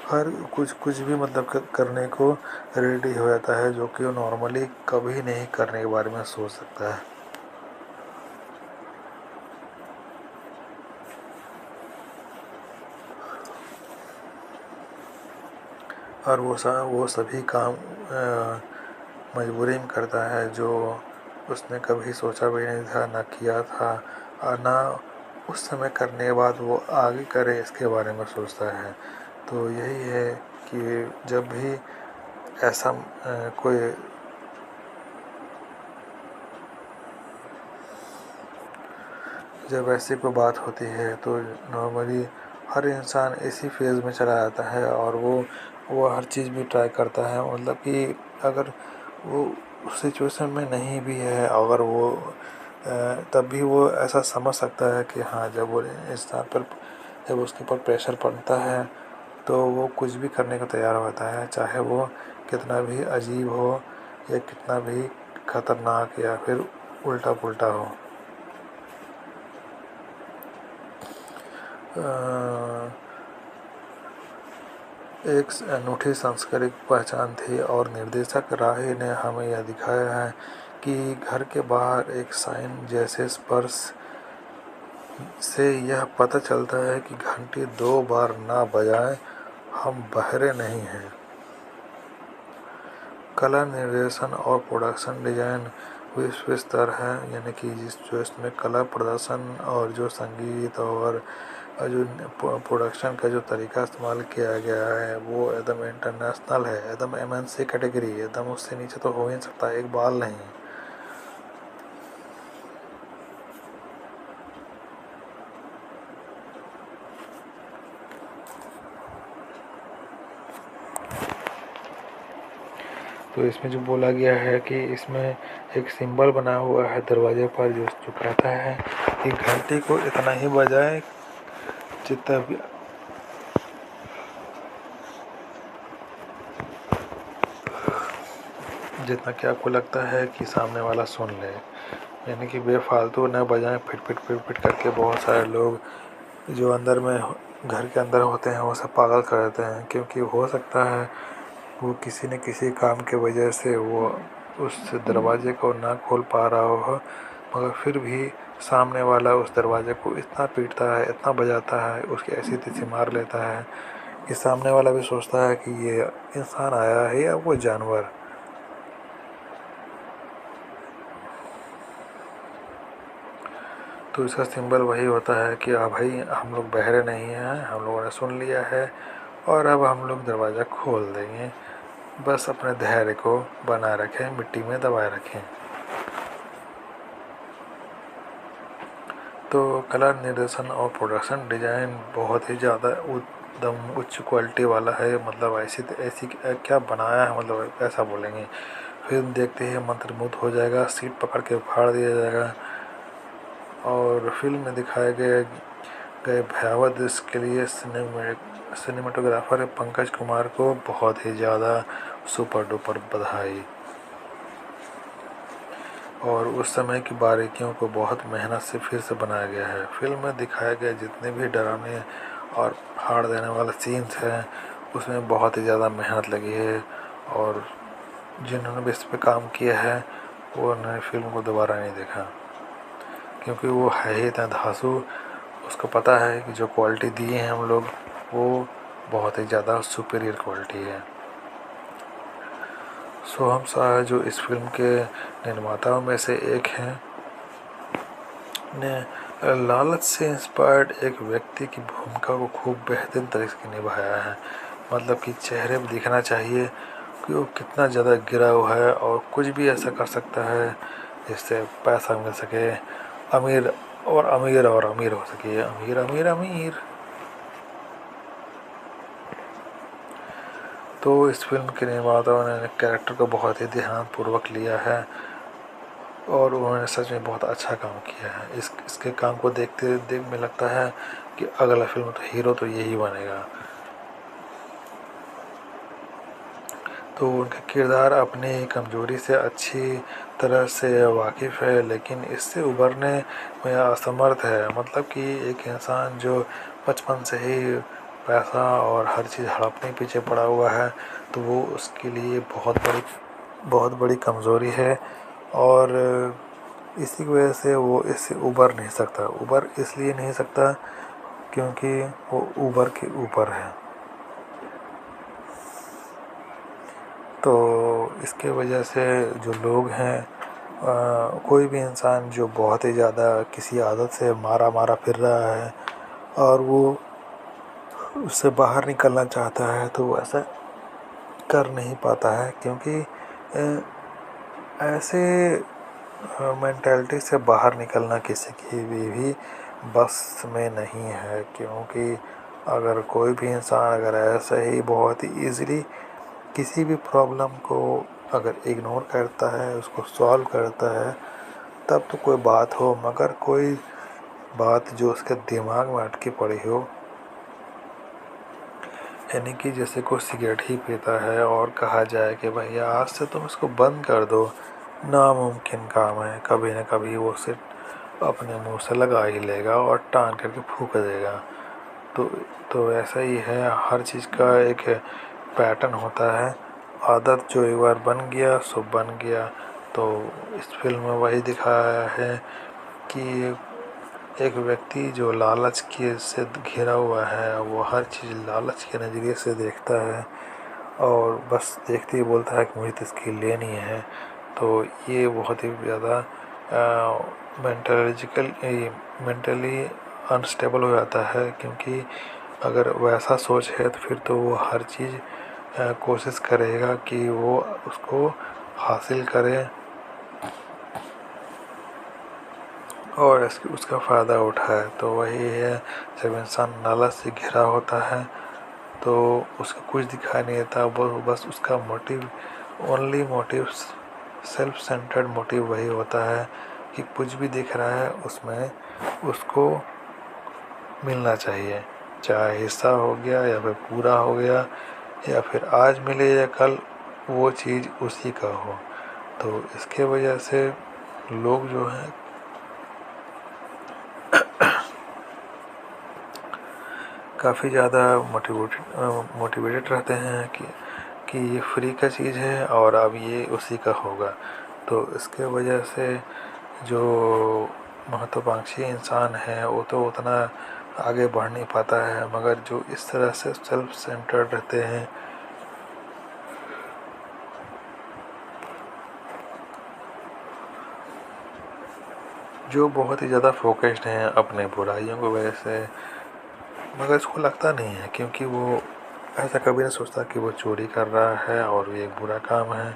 हर कुछ भी मतलब करने को रेडी हो जाता है, जो कि वो नॉर्मली कभी नहीं करने के बारे में सोच सकता है। और वो सभी काम मजबूरी में करता है जो उसने कभी सोचा भी नहीं था, ना किया था, और ना उस समय करने के बाद वो आगे करे इसके बारे में सोचता है। तो यही है कि जब भी ऐसा कोई जब ऐसी कोई बात होती है तो नॉर्मली हर इंसान इसी फेज़ में चला जाता है और वो हर चीज़ भी ट्राई करता है। मतलब कि अगर वो उस सिचुएशन में नहीं भी है, अगर वो तब भी वो ऐसा समझ सकता है कि हाँ, जब वो इंसान पर जब उसके ऊपर प्रेशर पड़ता है तो वो कुछ भी करने को तैयार होता है, चाहे वो कितना भी अजीब हो या कितना भी खतरनाक या फिर उल्टा पुल्टा हो। एक अनूठी सांस्कृतिक पहचान थी और निर्देशक राही ने हमें यह दिखाया है कि घर के बाहर एक साइन जैसे स्पर्श से यह पता चलता है कि घंटी 2 बार ना बजाएं, हम बहरे नहीं हैं। कला निर्देशन और प्रोडक्शन डिज़ाइन विश्व स्तर है, यानी कि जो इसमें कला प्रदर्शन और जो संगीत और जो प्रोडक्शन का जो तरीका इस्तेमाल किया गया है वो एकदम इंटरनेशनल है, एकदम एमएनसी कैटेगरी, एकदम उससे नीचे तो हो ही नहीं सकता, एक बाल नहीं। तो इसमें जो बोला गया है कि इसमें एक सिंबल बना हुआ है दरवाजे पर जो कहता है कि घंटी को इतना ही बजाए जितना भी जितना कि आपको लगता है कि सामने वाला सुन ले, यानी कि बेफालतू न बजाएं फिट फिट फिट फिट करके। बहुत सारे लोग जो अंदर में घर के अंदर होते हैं वो सब पागल कर देते हैं, क्योंकि हो सकता है वो किसी न किसी काम के वजह से वो उस दरवाजे को ना खोल पा रहा हो, मगर फिर भी सामने वाला उस दरवाजे को इतना पीटता है, इतना बजाता है, उसकी ऐसी तैसी मार लेता है कि सामने वाला भी सोचता है कि ये इंसान आया है या वो जानवर। तो इसका सिंबल वही होता है कि हाँ भाई, हम लोग बहरे नहीं हैं, हम लोगों ने सुन लिया है और अब हम लोग दरवाज़ा खोल देंगे। बस अपने धैर्य को बनाए रखें, मिट्टी में दबाए रखें। तो कलर निर्देशन और प्रोडक्शन डिज़ाइन बहुत ही ज़्यादा एकदम उच्च क्वालिटी वाला है। मतलब ऐसी ऐसी क्या बनाया है, मतलब ऐसा बोलेंगे। फिल्म देखते ही मंत्रमुग्ध हो जाएगा, सीट पकड़ के फाड़ दिया जाएगा। और फिल्म में दिखाए गए भयावह दृश्य के लिए सिनेमाटोग्राफर पंकज कुमार को बहुत ही ज़्यादा सुपर डुपर बधाई। और उस समय की बारीकियों को बहुत मेहनत से फिर से बनाया गया है। फिल्म में दिखाए गए जितने भी डराने और फाड़ देने वाले सीन्स हैं, उसमें बहुत ही ज़्यादा मेहनत लगी है। और जिन्होंने भी इस पर काम किया है वो उन्होंने फिल्म को दोबारा नहीं देखा, क्योंकि वो है ही इतना धांसू। उसको पता है कि जो क्वालिटी दी है हम लोग, वो बहुत ही ज़्यादा सुपीरियर क्वालिटी है। सोहम शाह, जो इस फिल्म के निर्माताओं में से एक हैं, ने लालच से इंस्पायर्ड एक व्यक्ति की भूमिका को खूब बेहतरीन तरीके से निभाया है। मतलब कि चेहरे पर दिखना चाहिए कि वो कितना ज़्यादा गिरा हुआ है और कुछ भी ऐसा कर सकता है जिससे पैसा मिल सके, अमीर और अमीर और अमीर हो सके, अमीर अमीर अमीर। तो इस फिल्म के निर्माताओं ने कैरेक्टर को बहुत ही ध्यानपूर्वक लिया है और उन्होंने सच में बहुत अच्छा काम किया है। इसके काम को देखते देख में लगता है कि अगला फिल्म तो हीरो तो यही बनेगा। तो उनका किरदार अपनी कमजोरी से अच्छी तरह से वाकिफ़ है, लेकिन इससे उभरने में असमर्थ है। मतलब कि एक इंसान जो बचपन से ही पैसा और हर चीज़ हड़पने पीछे पड़ा हुआ है, तो वो उसके लिए बहुत बड़ी कमज़ोरी है। और इसी की वजह से वो इससे उबर नहीं सकता। उबर इसलिए नहीं सकता क्योंकि वो ऊबर के ऊपर है। तो इसके वजह से जो लोग हैं, कोई भी इंसान जो बहुत ही ज़्यादा किसी आदत से मारा मारा फिर रहा है और वो उससे बाहर निकलना चाहता है, तो वो ऐसा कर नहीं पाता है, क्योंकि ऐसे मेंटालिटी से बाहर निकलना किसी की भी बस में नहीं है। क्योंकि अगर कोई भी इंसान अगर ऐसा ही बहुत ही ईज़िली किसी भी प्रॉब्लम को अगर इग्नोर करता है, उसको सॉल्व करता है, तब तो कोई बात हो। मगर कोई बात जो उसके दिमाग में अटकी पड़ी हो, यानी कि जैसे कोई सिगरेट ही पीता है और कहा जाए कि भैया आज से तुम इसको बंद कर दो, नामुमकिन काम है। कभी ना कभी वो सिर्फ अपने मुंह से लगा ही लेगा और टान करके फूंक देगा। तो तो ऐसा ही है, हर चीज़ का एक पैटर्न होता है। आदत जो एक बार बन गया सो बन गया। तो इस फिल्म में वही दिखाया है कि एक व्यक्ति जो लालच के से घिरा हुआ है, वो हर चीज़ लालच के नज़रिए से देखता है और बस देखते ही बोलता है कि मुझे तो इसकी लेनी है। तो ये बहुत ही ज़्यादा मेंटली अनस्टेबल हो जाता है, क्योंकि अगर वैसा सोच है तो फिर तो वो हर चीज़ कोशिश करेगा कि वो उसको हासिल करे और उसका फ़ायदा उठाए। तो वही है, जब इंसान लालच से घिरा होता है तो उसको कुछ दिखाई नहीं देता। वो बस उसका motive, only motive, self centred motive वही होता है कि कुछ भी दिख रहा है उसमें उसको मिलना चाहिए, चाहे हिस्सा हो गया या फिर पूरा हो गया या फिर आज मिले या कल वो चीज़ उसी का हो। तो इसके वजह से लोग जो हैं काफ़ी ज़्यादा मोटिवेटेड रहते हैं कि ये फ्री का चीज़ है और अब ये उसी का होगा। तो इसके वजह से जो महत्वाकांक्षी इंसान है वो तो उतना आगे बढ़ नहीं पाता है, मगर जो इस तरह से सेल्फ सेंटर्ड रहते हैं, जो बहुत ही ज़्यादा फोकस्ड हैं अपने बुराइयों की वजह से, मगर इसको लगता नहीं है क्योंकि वो ऐसा कभी नहीं सोचता कि वो चोरी कर रहा है और ये एक बुरा काम है।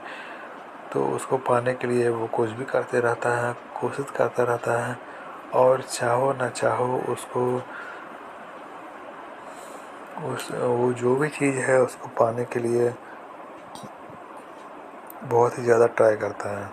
तो उसको पाने के लिए वो कुछ भी करते रहता है, कोशिश करता रहता है, और चाहो ना चाहो उसको वो जो भी चीज़ है उसको पाने के लिए बहुत ही ज़्यादा ट्राई करता है।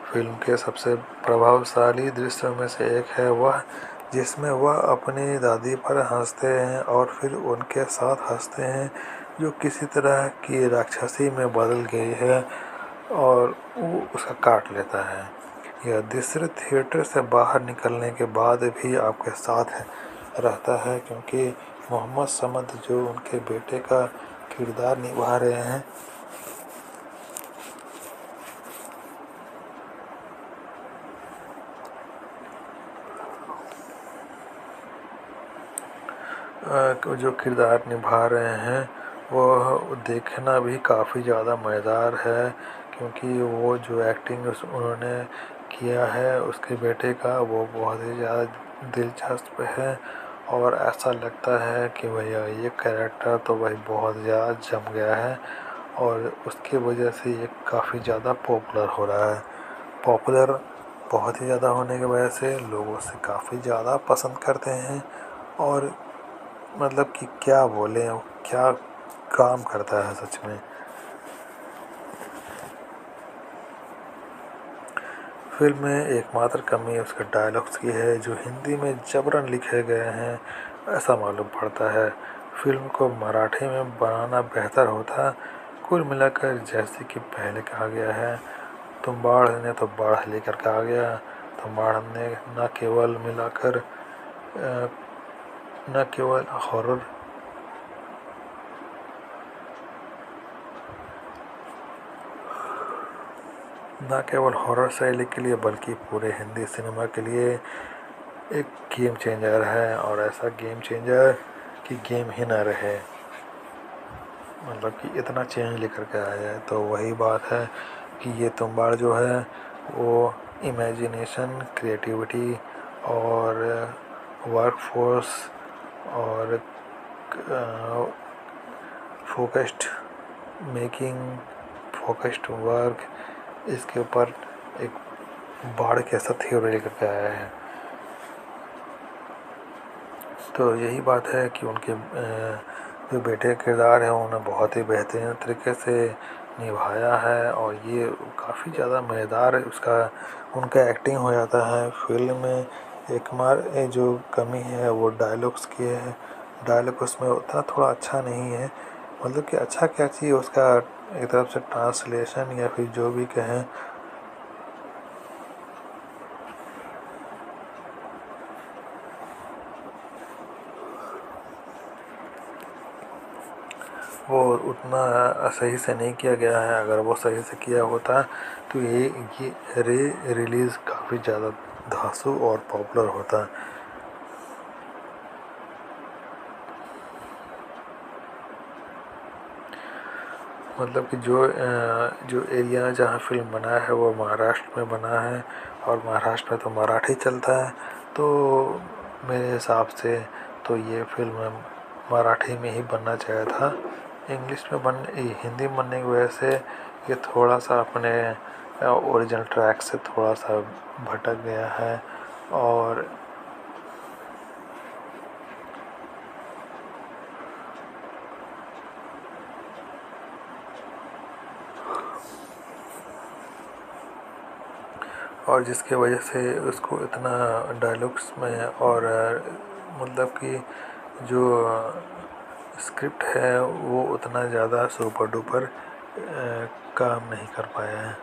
फिल्म के सबसे प्रभावशाली दृश्यों में से एक है वह जिसमें वह अपनी दादी पर हंसते हैं और फिर उनके साथ हंसते हैं जो किसी तरह की राक्षसी में बदल गई है और वो उसका काट लेता है। यह दृश्य थिएटर से बाहर निकलने के बाद भी आपके साथ रहता है क्योंकि मोहम्मद समद जो उनके बेटे का किरदार निभा रहे हैं, जो किरदार निभा रहे हैं वो देखना भी काफ़ी ज़्यादा मज़ेदार है क्योंकि वो जो एक्टिंग उन्होंने किया है उसके बेटे का वो बहुत ही ज़्यादा दिलचस्प है। और ऐसा लगता है कि भैया ये कैरेक्टर तो भाई बहुत ज़्यादा जम गया है और उसकी वजह से ये काफ़ी ज़्यादा पॉपुलर हो रहा है। पॉपुलर बहुत ही ज़्यादा होने की वजह से लोग उसे काफ़ी ज़्यादा पसंद करते हैं। और मतलब कि क्या बोले, क्या काम करता है सच में। फिल्म में एकमात्र कमी उसके डायलॉग्स की है जो हिंदी में जबरन लिखे गए हैं ऐसा मालूम पड़ता है। फिल्म को मराठी में बनाना बेहतर होता। कुल मिलाकर जैसे कि पहले कहा गया है, तुम्बाड़ ने तो बाढ़ लेकर के आ गया। तुम्बाड़ ने न केवल हॉरर न केवल हॉरर शैली के लिए बल्कि पूरे हिंदी सिनेमा के लिए एक गेम चेंजर है। और ऐसा गेम चेंजर कि गेम ही ना रहे, मतलब कि इतना चेंज लेकर के आया है। तो वही बात है कि ये तुम्बाड़ जो है वो इमेजिनेशन, क्रिएटिविटी और वर्कफोर्स और फोकस्ड मेकिंग, फोकस्ड वर्क, इसके ऊपर एक बाढ़ कैसा थ्योरी लेकर के आया है। तो यही बात है कि उनके जो बेटे का किरदार है उन्होंने बहुत ही बेहतरीन तरीके से निभाया है और ये काफ़ी ज़्यादा मज़ेदार उसका उनका एक्टिंग हो जाता है फिल्म में। जो कमी है वो डायलॉग्स की है। डायलॉग उसमें उतना थोड़ा अच्छा नहीं है, मतलब कि अच्छा क्या चाहिए उसका एक तरफ से ट्रांसलेशन या फिर जो भी कहें, वो उतना सही से नहीं किया गया है। अगर वो सही से किया होता तो ये रिलीज़ काफ़ी ज़्यादा धांसू और पॉपुलर होता। मतलब कि जो एरिया जहाँ फिल्म बना है वो महाराष्ट्र में बना है और महाराष्ट्र में तो मराठी चलता है। तो मेरे हिसाब से तो ये फिल्म मराठी में ही बनना चाहिए था। हिंदी में बनने की वजह से ये थोड़ा सा अपने ओरिजिनल ट्रैक से थोड़ा सा भटक गया है। और और जिसके वजह से उसको इतना डायलॉग्स में और मतलब कि जो स्क्रिप्ट है वो उतना ज़्यादा सुपर डुपर काम नहीं कर पाया है।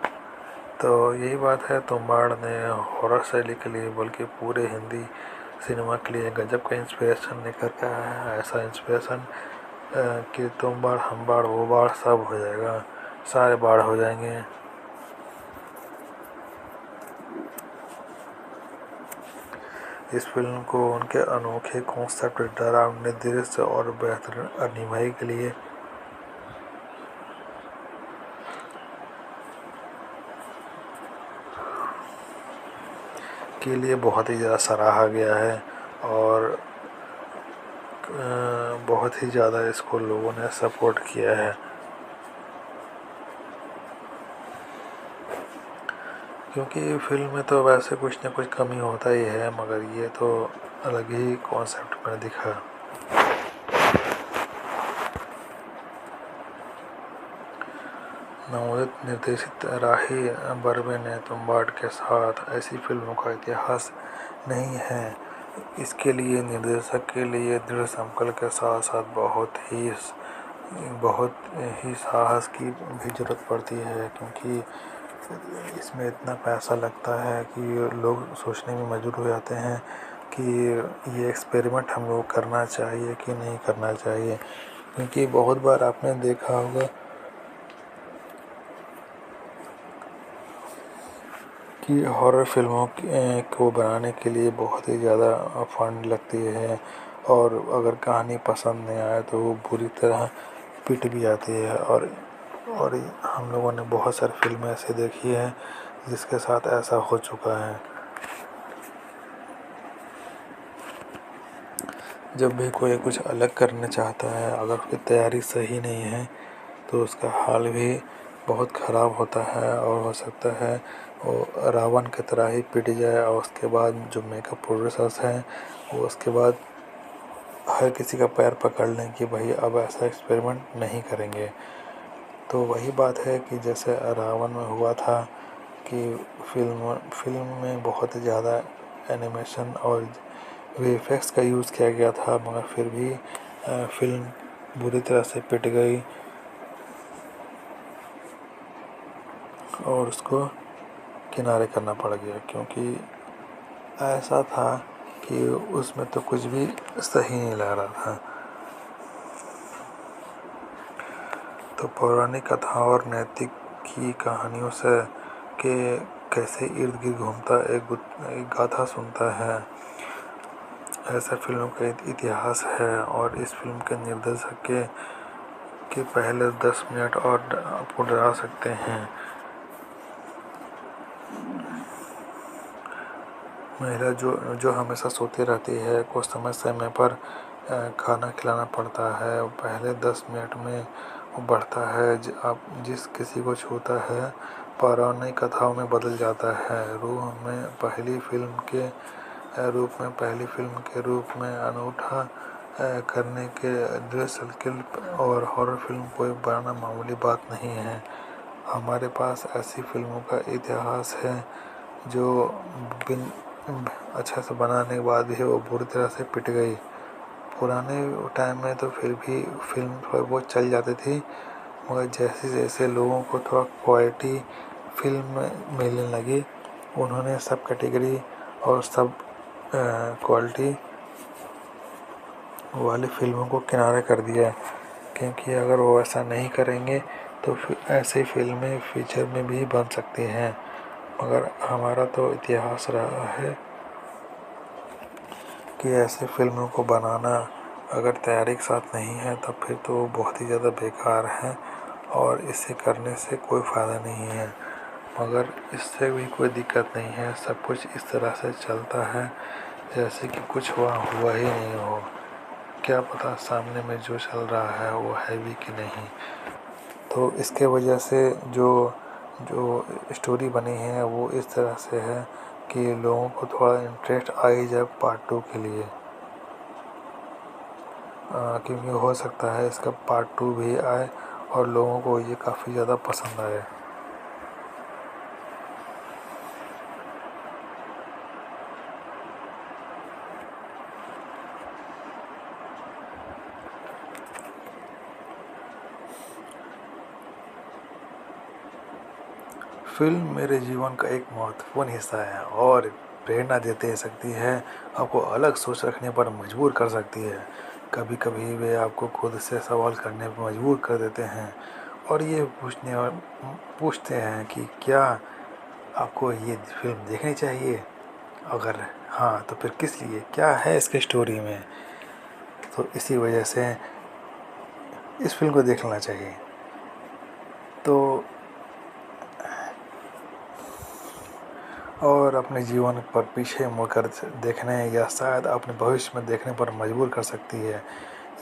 तो यही बात है, तुम्बाड़ ने हॉरर शैली के लिए बल्कि पूरे हिंदी सिनेमा के लिए गजब का इंस्पिरेशन लेकर के आया है। ऐसा इंस्पिरेशन कि तुम बाढ़ हम बाढ़ वो बाढ़ सब हो जाएगा, सारे बाढ़ हो जाएंगे। इस फिल्म को उनके अनोखे कॉन्सेप्ट, डरावने दृश्य और बेहतरीन अनिमेशन के लिए बहुत ही ज़्यादा सराहा गया है और बहुत ही ज़्यादा इसको लोगों ने सपोर्ट किया है। क्योंकि फिल्म में तो वैसे कुछ न कुछ कमी होता ही है, मगर ये तो अलग ही कॉन्सेप्ट में दिखा। नवोदित निर्देशित राही बर्वे ने तुम्बाड़ के साथ ऐसी फिल्मों का इतिहास नहीं है। इसके लिए निर्देशक के लिए दृढ़ संकल्प के साथ साथ बहुत ही साहस की भी ज़रूरत पड़ती है, क्योंकि इसमें इतना पैसा लगता है कि लोग सोचने में मजबूर हो जाते हैं कि ये एक्सपेरिमेंट हम लोग करना चाहिए कि नहीं करना चाहिए। क्योंकि बहुत बार आपने देखा होगा कि हॉरर फिल्मों को बनाने के लिए बहुत ही ज़्यादा फंड लगती है, और अगर कहानी पसंद नहीं आए तो वो बुरी तरह पिट भी जाती है। और हम लोगों ने बहुत सारी फिल्में ऐसी देखी हैं जिसके साथ ऐसा हो चुका है। जब भी कोई कुछ अलग करना चाहता है, अगर उसकी तैयारी सही नहीं है तो उसका हाल भी बहुत ख़राब होता है, और हो सकता है वो रावण की तरह ही पिट जाए। और उसके बाद जो मेकअप प्रोड्यूसर्स हैं वो उसके बाद हर किसी का पैर पकड़ लें कि भाई अब ऐसा एक्सपेरिमेंट नहीं करेंगे। तो वही बात है कि जैसे रावण में हुआ था कि फिल्म में बहुत ज़्यादा एनिमेशन और वीएफएक्स का यूज़ किया गया था, मगर फिर भी फिल्म बुरी तरह से पिट गई और उसको किनारे करना पड़ गया, क्योंकि ऐसा था कि उसमें तो कुछ भी सही नहीं लग रहा था। तो पौराणिक कथाओं और नैतिक की कहानियों से के कैसे इर्द गिर्द घूमता एक गाथा सुनता है, ऐसा फिल्मों का इतिहास है। और इस फिल्म के निर्देशक के पहले 10 मिनट और आपको डरा सकते हैं। महिला जो हमेशा सोती रहती है को समय समय पर खाना खिलाना पड़ता है। पहले 10 मिनट में वो बढ़ता है, आप जिस किसी को छूता है पौराणिक कथाओं में बदल जाता है। पहली फिल्म के रूप में अनूठा करने के दृश्य और हॉरर फिल्म को बनाना मामूली बात नहीं है। हमारे पास ऐसी फिल्मों का इतिहास है जो बिन अच्छा से बनाने के बाद भी वो बुरी तरह से पिट गई। पुराने टाइम में तो फिर भी फिल्म थोड़ी बहुत चल जाती थी, मगर जैसे जैसे लोगों को थोड़ा क्वालिटी फिल्म मिलने लगी, उन्होंने सब कैटेगरी और सब क्वालिटी वाली फिल्मों को किनारे कर दिया। क्योंकि अगर वो ऐसा नहीं करेंगे तो ऐसी फिल्में फ्यूचर में भी बन सकती हैं। मगर हमारा तो इतिहास रहा है कि ऐसे फिल्मों को बनाना अगर तैयारी के साथ नहीं है तब फिर तो बहुत ही ज़्यादा बेकार है, और इसे करने से कोई फ़ायदा नहीं है। मगर इससे भी कोई दिक्कत नहीं है, सब कुछ इस तरह से चलता है जैसे कि कुछ हुआ ही नहीं हो। क्या पता सामने में जो चल रहा है वो है भी कि नहीं। तो इसके वजह से जो जो स्टोरी बनी है वो इस तरह से है कि लोगों को थोड़ा इंटरेस्ट आ ही जाए पार्ट 2 के लिए। क्योंकि हो सकता है इसका पार्ट 2 भी आए और लोगों को ये काफ़ी ज़्यादा पसंद आए। फिल्म मेरे जीवन का एक महत्वपूर्ण हिस्सा है और प्रेरणा देते सकती है, आपको अलग सोच रखने पर मजबूर कर सकती है। कभी कभी वे आपको खुद से सवाल करने पर मजबूर कर देते हैं और ये पूछते हैं कि क्या आपको ये फिल्म देखनी चाहिए, अगर हाँ तो फिर किस लिए, क्या है इसके स्टोरी में। तो इसी वजह से इस फिल्म को देखना चाहिए। तो और अपने जीवन पर पीछे मुड़कर देखने या शायद अपने भविष्य में देखने पर मजबूर कर सकती है।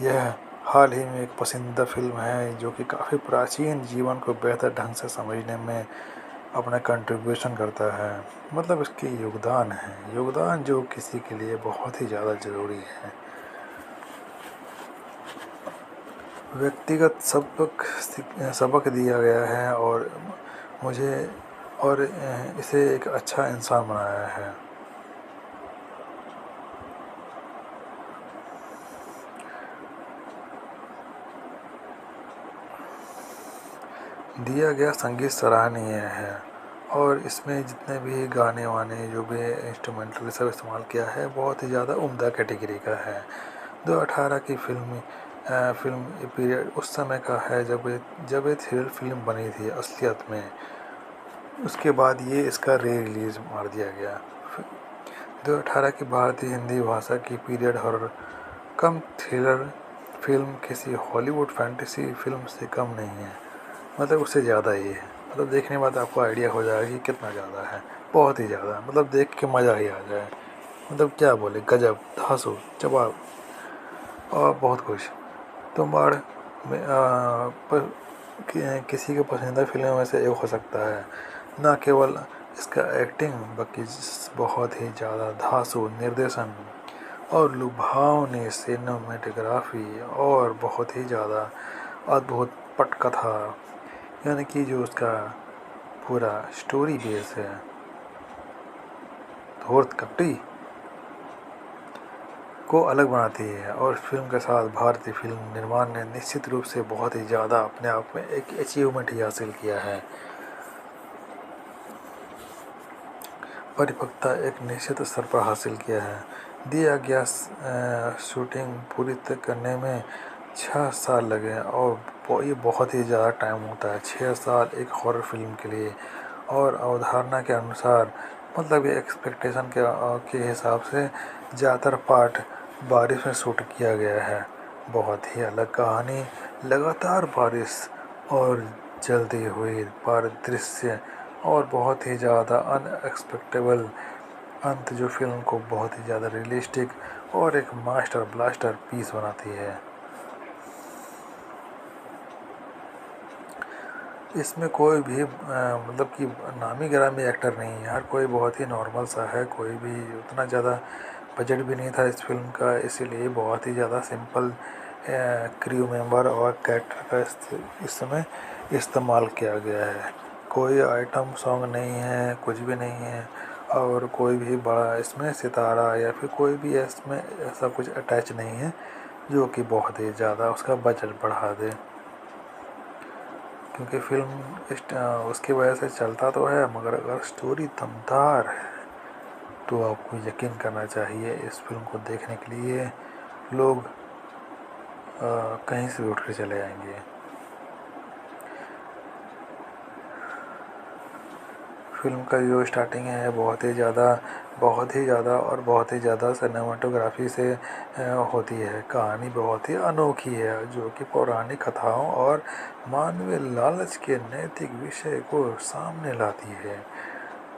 यह हाल ही में एक पसंदीदा फिल्म है जो कि काफ़ी प्राचीन जीवन को बेहतर ढंग से समझने में अपना कंट्रीब्यूशन करता है। मतलब इसके योगदान जो किसी के लिए बहुत ही ज़्यादा ज़रूरी है। व्यक्तिगत सबक दिया गया है और मुझे और इसे एक अच्छा इंसान बनाया है। दिया गया संगीत सराहनीय है और इसमें जितने भी गाने वाने जो भी इंस्ट्रूमेंटल सब इस्तेमाल किया है बहुत ही ज़्यादा उम्दा कैटेगरी का है। 2018 की फिल्म पीरियड उस समय का है जब ये थ्रिल फिल्म बनी थी असलियत में। उसके बाद ये इसका री रिलीज़ मार दिया गया। 2018 की भारतीय हिंदी भाषा की पीरियड हॉरर कम थ्रिलर फिल्म किसी हॉलीवुड फैंटेसी फिल्म से कम नहीं है। मतलब उससे ज़्यादा ही है। मतलब देखने के बाद आपको आइडिया हो जाएगा कि कितना ज़्यादा है, बहुत ही ज़्यादा। मतलब देख के मज़ा ही आ जाए। मतलब क्या बोले, गजब, धांसू, जवाब और बहुत कुछ। तुम्बाड़ में किसी के पसंदीदा फिल्म में से एक हो सकता है। न केवल इसका एक्टिंग बल्कि बहुत ही ज़्यादा धांसू निर्देशन और लुभावनी सिनेमेटोग्राफी और बहुत ही ज़्यादा अद्भुत पटकथा, यानी कि जो उसका पूरा स्टोरी बेस है, धूर्त कपटी को अलग बनाती है। और फिल्म के साथ भारतीय फिल्म निर्माण ने निश्चित रूप से बहुत ही ज़्यादा अपने आप में एक अचीवमेंट ही हासिल किया है। परिपक्वता एक निश्चित स्तर पर हासिल किया है। दिया गया शूटिंग पूरी करने में 6 साल लगे और ये बहुत ही ज़्यादा टाइम होता है, 6 साल एक हॉरर फिल्म के लिए। और अवधारणा के अनुसार मतलब ये एक्सपेक्टेशन के हिसाब से ज़्यादातर पार्ट बारिश में शूट किया गया है। बहुत ही अलग कहानी, लगातार बारिश और जल्दी हुई परिदृश्य और बहुत ही ज़्यादा अनएक्सपेक्टेबल अंत जो फिल्म को बहुत ही ज़्यादा रियलिस्टिक और एक मास्टर ब्लास्टर पीस बनाती है। इसमें कोई भी मतलब कि नामी गिरामी एक्टर नहीं है, हर कोई बहुत ही नॉर्मल सा है। कोई भी उतना ज़्यादा बजट भी नहीं था इस फिल्म का, इसीलिए बहुत ही ज़्यादा सिंपल क्रू मेंबर और कैरेक्टर का इस समय इस्तेमाल किया गया है। कोई आइटम सॉन्ग नहीं है, कुछ भी नहीं है। और कोई भी बड़ा इसमें सितारा या फिर कोई भी इसमें ऐसा कुछ अटैच नहीं है जो कि बहुत ही ज़्यादा उसका बजट बढ़ा दे। क्योंकि फिल्म उसकी वजह से चलता तो है, मगर अगर स्टोरी दमदार है तो आपको यकीन करना चाहिए इस फिल्म को देखने के लिए लोग कहीं से भी उठ कर चले आएंगे। फिल्म का जो स्टार्टिंग है बहुत ही ज़्यादा और बहुत ही ज़्यादा सिनेमाटोग्राफी से होती है। कहानी बहुत ही अनोखी है जो कि पौराणिक कथाओं और मानवीय लालच के नैतिक विषय को सामने लाती है।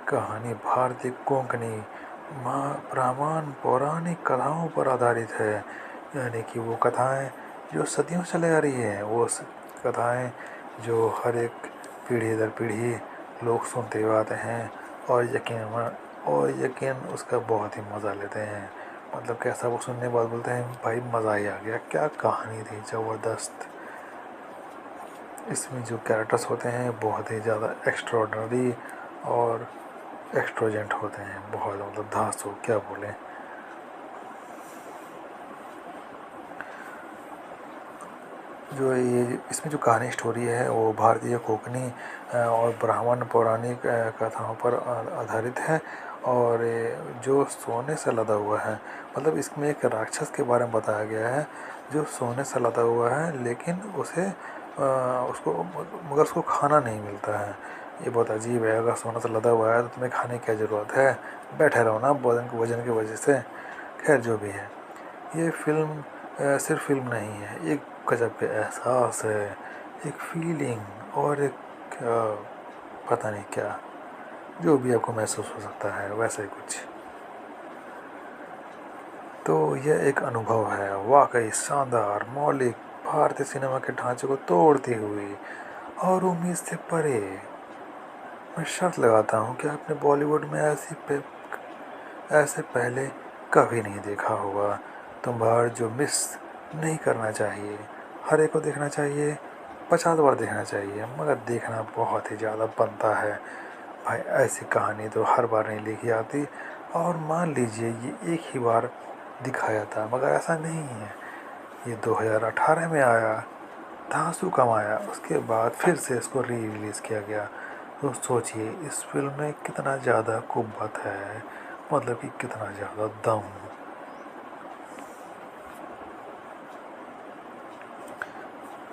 कहानी भारतीय कोंकणी ब्राह्मण पौराणिक कथाओं पर आधारित है, यानी कि वो कथाएं जो सदियों चले आ रही हैं, वो कथाएं जो हर एक पीढ़ी दर पीढ़ी लोग सुनते हुए आते हैं और यकीन उसका बहुत ही मज़ा लेते हैं। मतलब कैसा वो सुनने के बाद बोलते हैं भाई मज़ा ही आ गया, क्या कहानी थी ज़बरदस्त। इसमें जो कैरेक्टर्स होते हैं बहुत ही ज़्यादा एक्स्ट्राऑर्डिनरी और एक्स्ट्रोजेंट होते हैं, बहुत मतलब धांसू, क्या बोलें। जो ये इसमें जो कहानी स्टोरी है वो भारतीय कोंकणी और ब्राह्मण पौराणिक कथाओं पर आधारित है। और ये जो सोने से लदा हुआ है, मतलब इसमें एक राक्षस के बारे में बताया गया है जो सोने से लदा हुआ है, लेकिन उसको मगर उसको खाना नहीं मिलता है। ये बहुत अजीब है, अगर सोने से लदा हुआ है तो तुम्हें खाने की क्या ज़रूरत है, बैठे रहो ना वजन की वजह से। खैर जो भी है, ये फिल्म सिर्फ फिल्म नहीं है, एक गजब के एहसास है, एक फीलिंग और एक पता नहीं क्या, जो भी आपको महसूस हो सकता है वैसा ही कुछ। तो यह एक अनुभव है वाकई शानदार, मौलिक, भारतीय सिनेमा के ढांचे को तोड़ती हुई और उम्मीद से परे। मैं शर्त लगाता हूँ कि आपने बॉलीवुड में ऐसे पहले कभी नहीं देखा होगा। तुम्बाड़ जो मिस नहीं करना चाहिए, हर एक को देखना चाहिए, 50 बार देखना चाहिए, मगर देखना बहुत ही ज़्यादा बनता है भाई। ऐसी कहानी तो हर बार नहीं लिखी आती। और मान लीजिए ये एक ही बार दिखाया था, मगर ऐसा नहीं है, ये 2018 में आया, धांसू कमाया, उसके बाद फिर से इसको री रिलीज़ किया गया। तो सोचिए इस फिल्म में कितना ज़्यादा कुव्वत है, मतलब कि कितना ज़्यादा दम।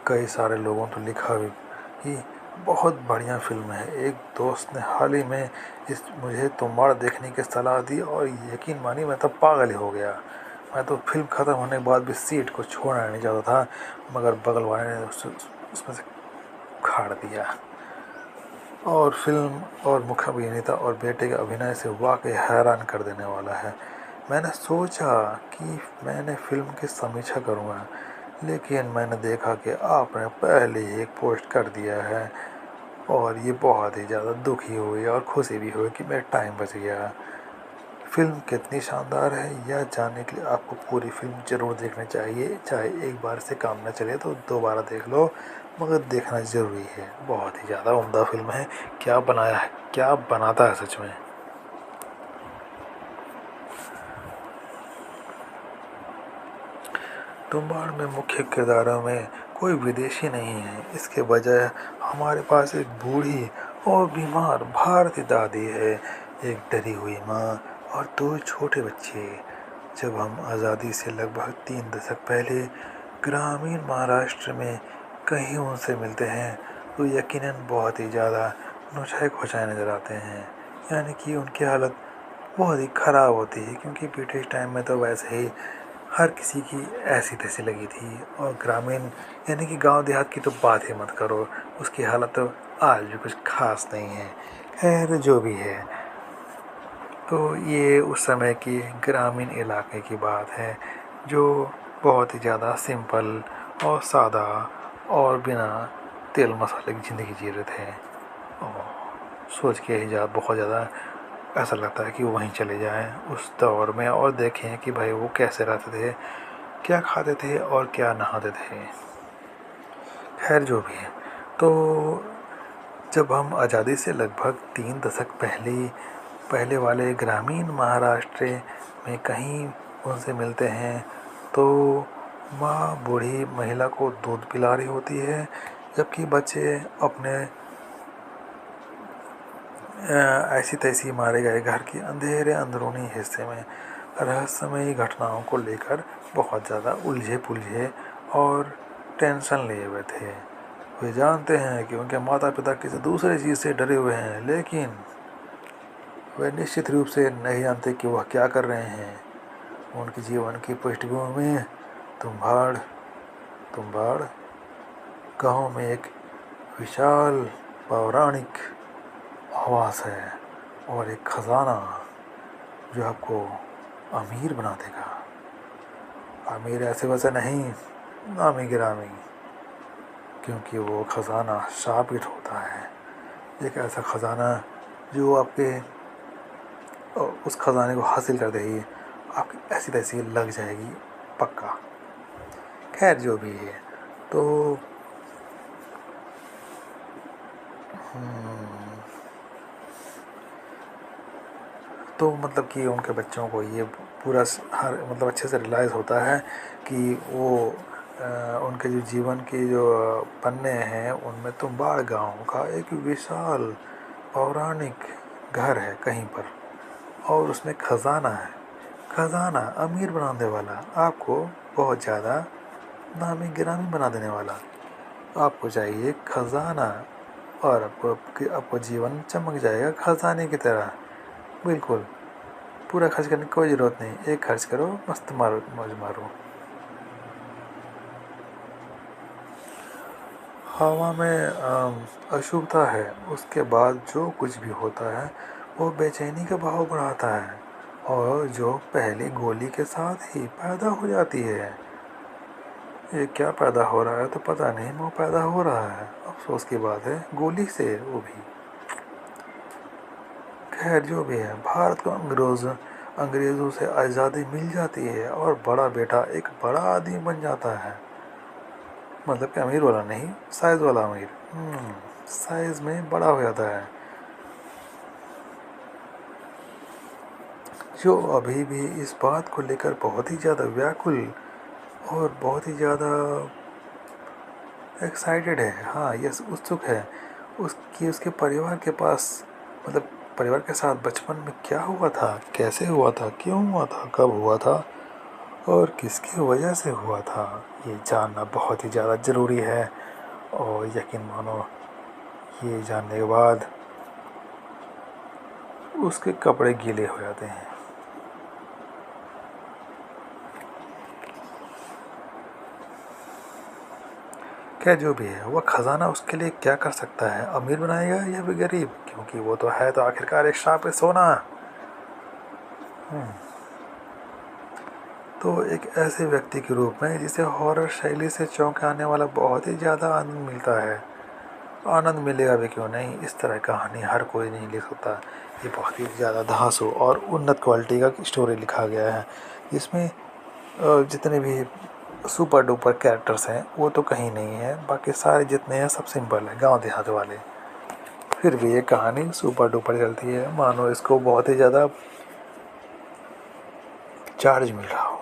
कई सारे लोगों तो लिखा भी कि बहुत बढ़िया फिल्म है। एक दोस्त ने हाल ही में इस मुझे तुम्बाड़ देखने की सलाह दी और यकीन मानिए मैं तो पागल ही हो गया। मैं तो फिल्म ख़त्म होने के बाद भी सीट को छोड़ना नहीं चाहता था, मगर बगल वाले ने उसमें से खाड़ दिया। और फिल्म और मुख्य अभिनेता और बेटे के अभिनय से वाकई हैरान कर देने वाला है। मैंने सोचा कि मैंने फिल्म की समीक्षा करूँगा, लेकिन मैंने देखा कि आपने पहले ही एक पोस्ट कर दिया है, और ये बहुत ही ज़्यादा दुखी हुई और खुशी भी हुई कि मेरा टाइम बच गया। फिल्म कितनी शानदार है यह जानने के लिए आपको पूरी फिल्म ज़रूर देखनी चाहिए। चाहे एक बार से काम न चले तो दोबारा देख लो, मगर देखना ज़रूरी है। बहुत ही ज़्यादा उम्दा फिल्म है। क्या बनाया है, क्या बनाता है सच में। तुम्बाड़ में मुख्य किरदारों में कोई विदेशी नहीं है, इसके बजाय हमारे पास एक बूढ़ी और बीमार भारतीय दादी है, एक डरी हुई माँ और दो छोटे बच्चे। जब हम आज़ादी से लगभग 3 दशक पहले ग्रामीण महाराष्ट्र में कहीं उनसे मिलते हैं तो यकीनन बहुत ही ज़्यादा नुचाई खोचाई नज़र आते हैं। यानी कि उनकी हालत बहुत ही ख़राब होती है, क्योंकि ब्रिटिश टाइम में तो वैसे ही हर किसी की ऐसी तैसी लगी थी। और ग्रामीण यानी कि गांव देहात की तो बात ही मत करो, उसकी हालत तो आज भी कुछ खास नहीं है। खैर जो भी है, तो ये उस समय की ग्रामीण इलाके की बात है जो बहुत ही ज़्यादा सिंपल और सादा और बिना तेल मसाले की ज़िंदगी जी रहे थे। और सोच के ही बहुत ज़्यादा ऐसा लगता है कि वहीं चले जाएं उस दौर में और देखें कि भाई वो कैसे रहते थे, क्या खाते थे और क्या नहाते थे। खैर जो भी है, तो जब हम आज़ादी से लगभग 3 दशक पहले वाले ग्रामीण महाराष्ट्र में कहीं उनसे मिलते हैं तो माँ बूढ़ी महिला को दूध पिला रही होती है, जबकि बच्चे अपने ऐसी तैसी मारे गए घर के अंधेरे अंदरूनी हिस्से में रहस्यमयी घटनाओं को लेकर बहुत ज़्यादा उलझे पुलझे और टेंशन लिए हुए थे। वे जानते हैं कि उनके माता पिता किसी दूसरे चीज़ से डरे हुए हैं, लेकिन वे निश्चित रूप से नहीं जानते कि वह क्या कर रहे हैं। उनके जीवन की पृष्ठभूमि में तुम्बाड़ तुम्बाड़ गांव में एक विशाल पौराणिक आवास है और एक खजाना जो आपको अमीर बना देगा। अमीर ऐसे वैसे नहीं, नामी गिरामी, क्योंकि वो खजाना शापित होता है। एक ऐसा खजाना जो आपके उस खजाने को हासिल कर देगी, आपकी ऐसी तैसी लग जाएगी पक्का। खैर जो भी है, तो मतलब कि उनके बच्चों को ये पूरा हर मतलब अच्छे से रियलाइज़ होता है कि वो उनके जो जीवन की जो पन्ने हैं उनमें तुम्बाड़ गांव का एक विशाल पौराणिक घर है कहीं पर, और उसमें खजाना है। खजाना अमीर बनाने वाला, आपको बहुत ज़्यादा नामी गिरामी बना देने वाला। आपको चाहिए खजाना, और आपको जीवन चमक जाएगा खजाने की तरह। बिल्कुल पूरा खर्च करने की कोई ज़रूरत नहीं, एक खर्च करो, मस्त मारो, मौज मारो। हवा में अशुभता है, उसके बाद जो कुछ भी होता है वो बेचैनी का भाव बढ़ाता है, और जो पहली गोली के साथ ही पैदा हो जाती है। ये क्या पैदा हो रहा है तो पता नहीं, वो पैदा हो रहा है, अफसोस की बात है, गोली से, वो भी। खैर जो भी है, भारत को अंग्रेज़ों से आज़ादी मिल जाती है, और बड़ा बेटा एक बड़ा आदमी बन जाता है। मतलब कि अमीर वाला नहीं, साइज़ वाला अमीर। साइज़ में बड़ा हो जाता है। जो अभी भी इस बात को लेकर बहुत ही ज़्यादा व्याकुल और बहुत ही ज़्यादा एक्साइटेड है, हाँ यस, उत्सुक है, उसकी उसके परिवार के पास, मतलब परिवार के साथ बचपन में क्या हुआ था, कैसे हुआ था, क्यों हुआ था, कब हुआ था, और किसकी वजह से हुआ था, ये जानना बहुत ही ज़्यादा ज़रूरी है। और यकीन मानो, ये जानने के बाद उसके कपड़े गीले हो जाते हैं। क्या जो भी है, वह खजाना उसके लिए क्या कर सकता है, अमीर बनाएगा या फिर गरीब, क्योंकि वो तो है तो आखिरकार एक श्राप है, सोना। तो एक ऐसे व्यक्ति के रूप में जिसे हॉरर शैली से चौंकाने वाला बहुत ही ज़्यादा आनंद मिलता है, आनंद मिलेगा भी क्यों नहीं, इस तरह कहानी हर कोई नहीं लिख सकता। ये बहुत ही ज़्यादा धांसू और उन्नत क्वालिटी का स्टोरी लिखा गया है, जिसमें जितने भी सुपर डुपर कैरेक्टर्स हैं वो तो कहीं नहीं है, बाकी सारे जितने हैं सब सिंपल है, गांव देहात वाले। फिर भी ये कहानी सुपर डुपर चलती है, मानो इसको बहुत ही ज़्यादा चार्ज मिल रहा हो।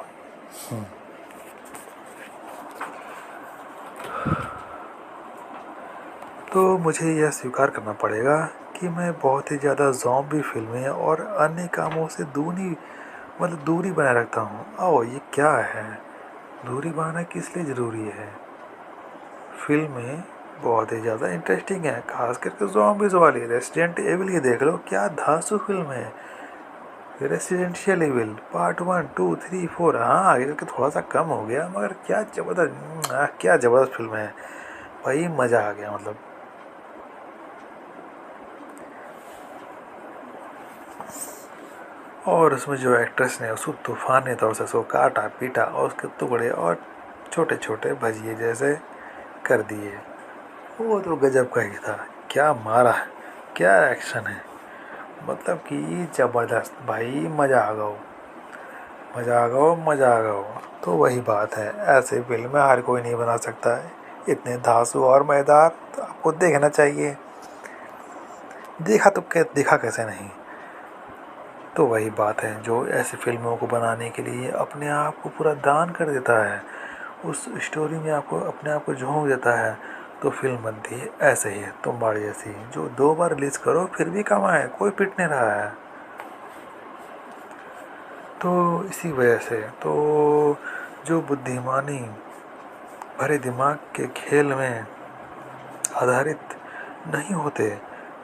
तो मुझे यह स्वीकार करना पड़ेगा कि मैं बहुत ही ज़्यादा ज़ॉम्बी फिल्में और अन्य कामों से दूरी बनाए रखता हूँ। आओ, ये क्या है, दूरी बनाना किस लिए ज़रूरी है? फिल्में बहुत ही ज़्यादा इंटरेस्टिंग है, खास करके ज़ॉम्बीज़ वाली। रेसिडेंट एविल ही देख लो, क्या धांसू फिल्म है। रेसिडेंशियल एविल पार्ट 1, 2, 3, 4, हाँ आगे चल के थोड़ा सा कम हो गया, मगर क्या ज़बरदस्त फिल्म है भाई, मज़ा आ गया मतलब। और उसमें जो एक्ट्रेस ने उसको तूफानी तौर से उसको काटा पीटा और उसके टुकड़े और छोटे छोटे भजिए जैसे कर दिए, वो तो गजब का ही था। क्या मारा, क्या एक्शन है, मतलब कि ज़बरदस्त भाई, मज़ा आ गया, मज़ा आ गया, मज़ा आ गया। तो वही बात है, ऐसे फिल्में हर कोई नहीं बना सकता है, इतने धांसू और मज़ेदार, तो आपको देखना चाहिए। देखा कैसे नहीं। तो वही बात है, जो ऐसी फिल्मों को बनाने के लिए अपने आप को पूरा दान कर देता है, उस स्टोरी में आपको अपने आप को झोंक देता है, तो फिल्म बनती है ऐसे ही है, तुम्बाड़ जैसी, जो 2 बार रिलीज़ करो फिर भी कमाए, कोई पिट नहीं रहा है। तो इसी वजह से तो जो बुद्धिमानी भरे दिमाग के खेल में आधारित नहीं होते,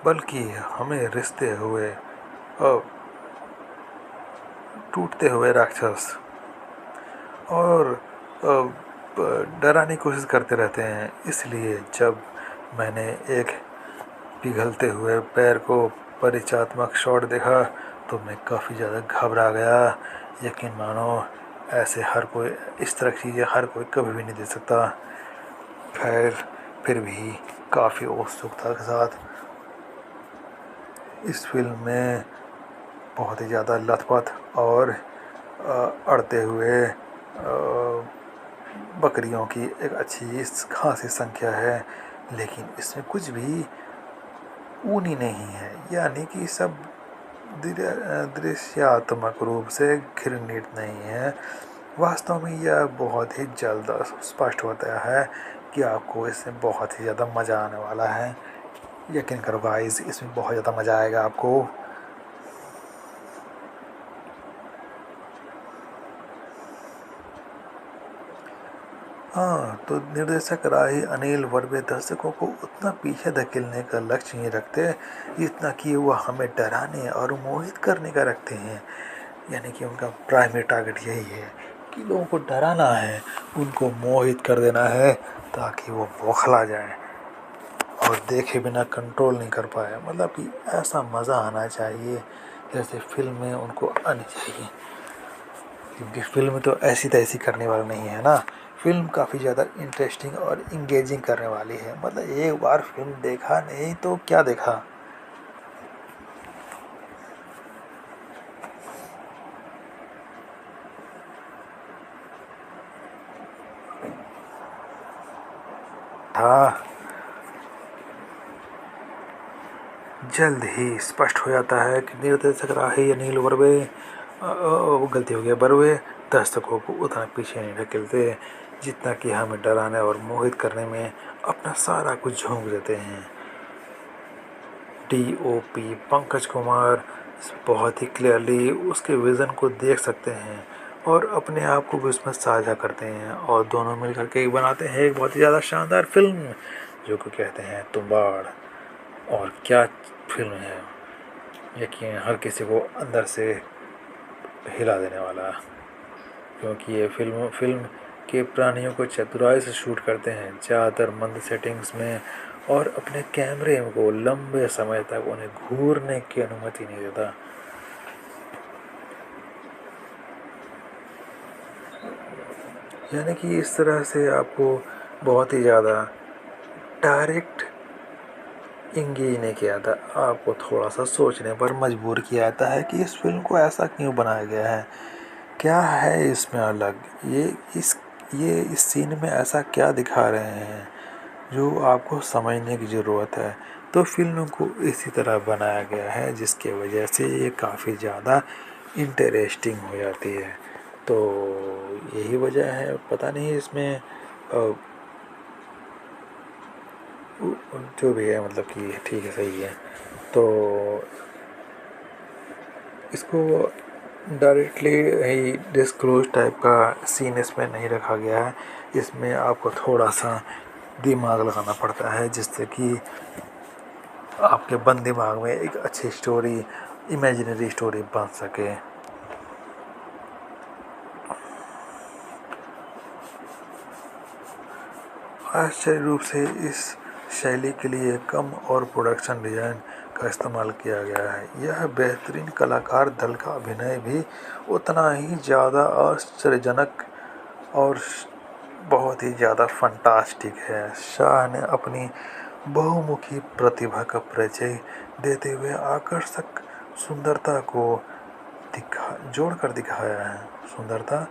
बल्कि हमें रिश्ते हुए और टूटते हुए राक्षस और डराने की कोशिश करते रहते हैं। इसलिए जब मैंने एक पिघलते हुए पैर को परिचयात्मक शॉट देखा तो मैं काफ़ी ज़्यादा घबरा गया। यकीन मानो, ऐसे हर कोई इस तरह की चीज़ें हर कोई कभी भी नहीं दे सकता। खैर, फिर भी काफ़ी उत्सुकता के साथ इस फिल्म में बहुत ही ज़्यादा लथपथ और अड़ते हुए बकरियों की एक अच्छी खासी संख्या है, लेकिन इसमें कुछ भी ऊनी नहीं है, यानी कि सब दृश्यात्मक रूप से घृणित नहीं है, वास्तव में यह बहुत ही जल्द स्पष्ट होता है कि आपको इसमें बहुत ही ज़्यादा मज़ा आने वाला है। यकीन करो गाइस, इसमें बहुत ज़्यादा मज़ा आएगा आपको। हाँ, तो निर्देशक राही अनिल वर्वे दर्शकों को उतना पीछे धकेलने का लक्ष्य नहीं रखते जितना कि वह हमें डराने और मोहित करने का रखते हैं। यानी कि उनका प्राइमरी टारगेट यही है कि लोगों को डराना है, उनको मोहित कर देना है ताकि वो बौखला जाए और देखे बिना कंट्रोल नहीं कर पाए। मतलब कि ऐसा मज़ा आना चाहिए जैसे फिल्म में उनको आनी चाहिए, क्योंकि फिल्म तो ऐसी तैसी करने वाला नहीं है ना। फिल्म काफ़ी ज़्यादा इंटरेस्टिंग और इंगेजिंग करने वाली है। मतलब एक बार फिल्म देखा नहीं तो क्या देखा। हाँ, जल्द ही स्पष्ट हो जाता है कि निर्देशक राही अनिल बर्वे वो गलती हो गया बर्वे दर्शकों को उतना पीछे नहीं ढकेलते जितना कि हमें डराने और मोहित करने में अपना सारा कुछ झोंक देते हैं। DOP पंकज कुमार बहुत ही क्लियरली उसके विज़न को देख सकते हैं और अपने आप को भी उसमें साझा करते हैं और दोनों मिलकर के बनाते हैं एक बहुत ही ज़्यादा शानदार फिल्म जो को कहते हैं तुम्बाड़। और क्या फिल्म है, यकीन हर किसी को अंदर से हिला देने वाला, क्योंकि ये फिल्म फिल्म के प्राणियों को चतुराई से शूट करते हैं, ज़्यादातर मंद सेटिंग्स में, और अपने कैमरे को लंबे समय तक उन्हें घूरने की अनुमति नहीं देता। यानी कि इस तरह से आपको बहुत ही ज़्यादा डायरेक्ट इंगेज नहीं किया था, आपको थोड़ा सा सोचने पर मजबूर किया जाता है कि इस फिल्म को ऐसा क्यों बनाया गया है, क्या है इसमें अलग, ये इस सीन में ऐसा क्या दिखा रहे हैं जो आपको समझने की ज़रूरत है। तो फिल्म को इसी तरह बनाया गया है जिसके वजह से ये काफ़ी ज़्यादा इंटरेस्टिंग हो जाती है। तो यही वजह है, पता नहीं इसमें जो भी है, मतलब कि ठीक है, सही है। तो इसको डायरेक्टली ही डिस्क्लोज टाइप का सीन इसमें नहीं रखा गया है। इसमें आपको थोड़ा सा दिमाग लगाना पड़ता है जिससे कि आपके बंद दिमाग में एक अच्छी स्टोरी, इमेजिनरी स्टोरी बन सके। आश्चर्य रूप से इस शैली के लिए कम और प्रोडक्शन डिज़ाइन का इस्तेमाल किया गया है। यह बेहतरीन कलाकार दल का अभिनय भी उतना ही ज़्यादा आश्चर्यजनक और बहुत ही ज़्यादा फंटास्टिक है। शाह ने अपनी बहुमुखी प्रतिभा का परिचय देते हुए आकर्षक सुंदरता को जोड़कर दिखाया है। सुंदरता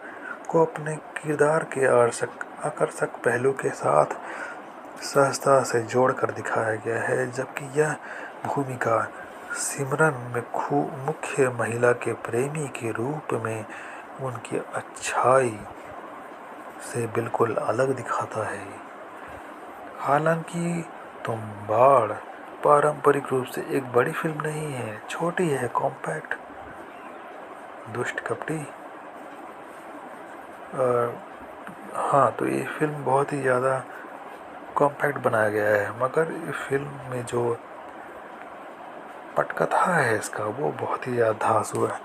को अपने किरदार के आकर्षक पहलू के साथ सहजता से जोड़कर दिखाया गया है, जबकि यह भूमिका सिमरन में मुख्य महिला के प्रेमी के रूप में उनकी अच्छाई से बिल्कुल अलग दिखाता है। हालांकि तुम्बाड़ पारंपरिक रूप से एक बड़ी फिल्म नहीं है, छोटी है, कॉम्पैक्ट, दुष्ट कपटी। हाँ, तो ये फिल्म बहुत ही ज़्यादा कॉम्पैक्ट बनाया गया है, मगर इस फिल्म में जो पटकथा है इसका वो बहुत ही ज़्यादा धांसू है।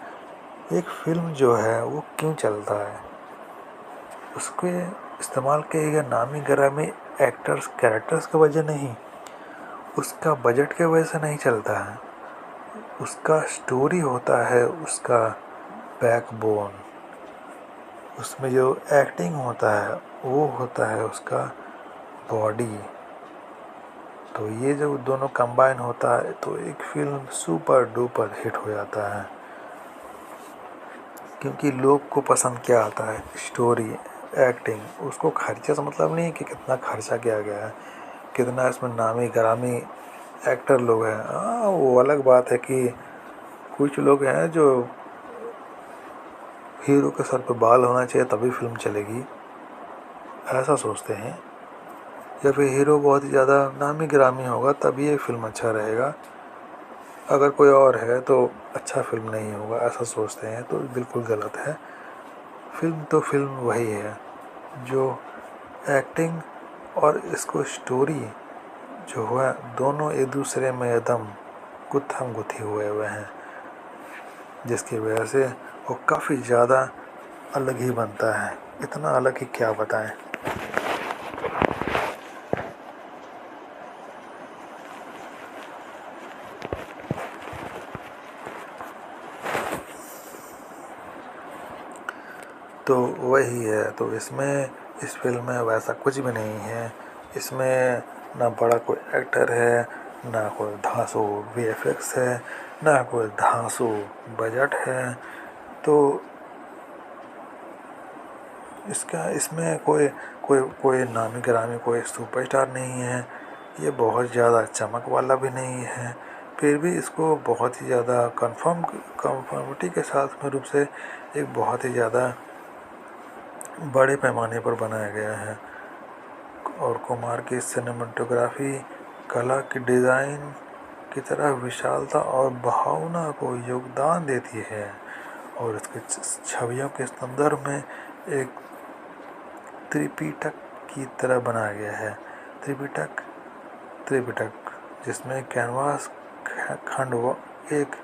एक फिल्म जो है वो क्यों चलता है, उसके इस्तेमाल किए गए नामी गिरामी एक्टर्स कैरेक्टर्स की वजह नहीं, उसका बजट के वजह से नहीं चलता है, उसका स्टोरी होता है, उसका बैकबोन, उसमें जो एक्टिंग होता है वो होता है उसका बॉडी। तो ये जब दोनों कंबाइन होता है तो एक फिल्म सुपर डुपर हिट हो जाता है, क्योंकि लोग को पसंद क्या आता है, स्टोरी, एक्टिंग। उसको खर्चे से मतलब नहीं कि कितना खर्चा किया गया है, कितना इसमें नामी गिरामी एक्टर लोग हैं। हाँ, वो अलग बात है कि कुछ लोग हैं जो हीरो के सर पे बाल होना चाहिए तभी फिल्म चलेगी, ऐसा सोचते हैं। या फिर हीरो बहुत ही ज़्यादा नामी गिरामी होगा तभी ये फिल्म अच्छा रहेगा, अगर कोई और है तो अच्छा फिल्म नहीं होगा, ऐसा सोचते हैं, तो बिल्कुल गलत है। फिल्म तो फिल्म वही है जो एक्टिंग और इसको स्टोरी जो हुआ दोनों एक दूसरे में एकदम गुत्थम गुत्थी हुए हैं, जिसकी वजह से वो काफ़ी ज़्यादा अलग ही बनता है। इतना अलग कि क्या बताएं। तो वही है, तो इसमें इस फिल्म में वैसा कुछ भी नहीं है। इसमें ना बड़ा कोई एक्टर है, ना कोई धांसू वीएफएक्स है, ना कोई धांसू बजट है। तो इसमें कोई कोई कोई नामी गिरामी कोई सुपरस्टार नहीं है, ये बहुत ज़्यादा चमक वाला भी नहीं है, फिर भी इसको बहुत ही ज़्यादा कंफर्मिटी के साथ में रूप से एक बहुत ही ज़्यादा बड़े पैमाने पर बनाया गया है। और कुमार की सिनेमेटोग्राफी कला की डिज़ाइन की तरह विशालता और भावना को योगदान देती है, और इसके छवियों के संदर्भ में एक त्रिपिटक की तरह बनाया गया है। त्रिपिटक त्रिपिटक जिसमें कैनवास खंड एक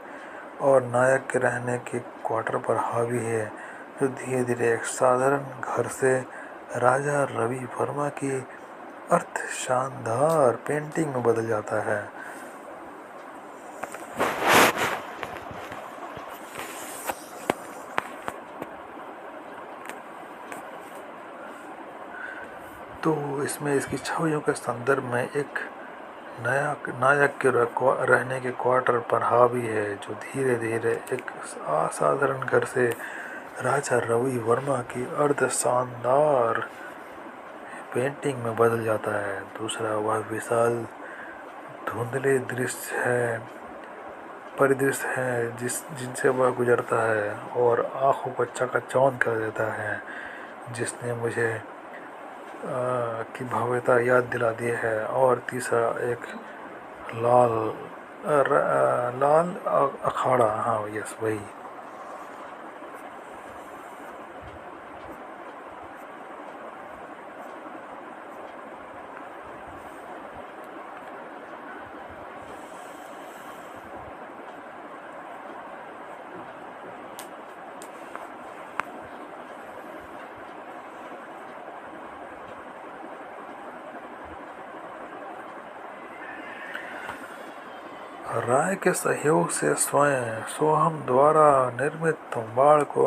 और नायक के रहने के क्वार्टर पर हावी है, जो धीरे धीरे एक साधारण घर से राजा रवि वर्मा की अर्थ शानदार पेंटिंग में बदल जाता है। तो इसमें इसकी छवियों के संदर्भ में एक नया नायक के रहने के क्वार्टर पर हावी है, जो धीरे धीरे एक असाधारण घर से राजा रवि वर्मा की अर्ध शानदार पेंटिंग में बदल जाता है। दूसरा वह विशाल धुंधले दृश्य है परिदृश्य है जिनसे वह गुजरता है और आँखों को चकाचौंध कर देता है, जिसने मुझे की भव्यता याद दिला दी है। और तीसरा एक लाल लाल अखाड़ा, हाँ यस वही। राय के सहयोग से स्वयं सोहम द्वारा निर्मित तुम्बाड़ को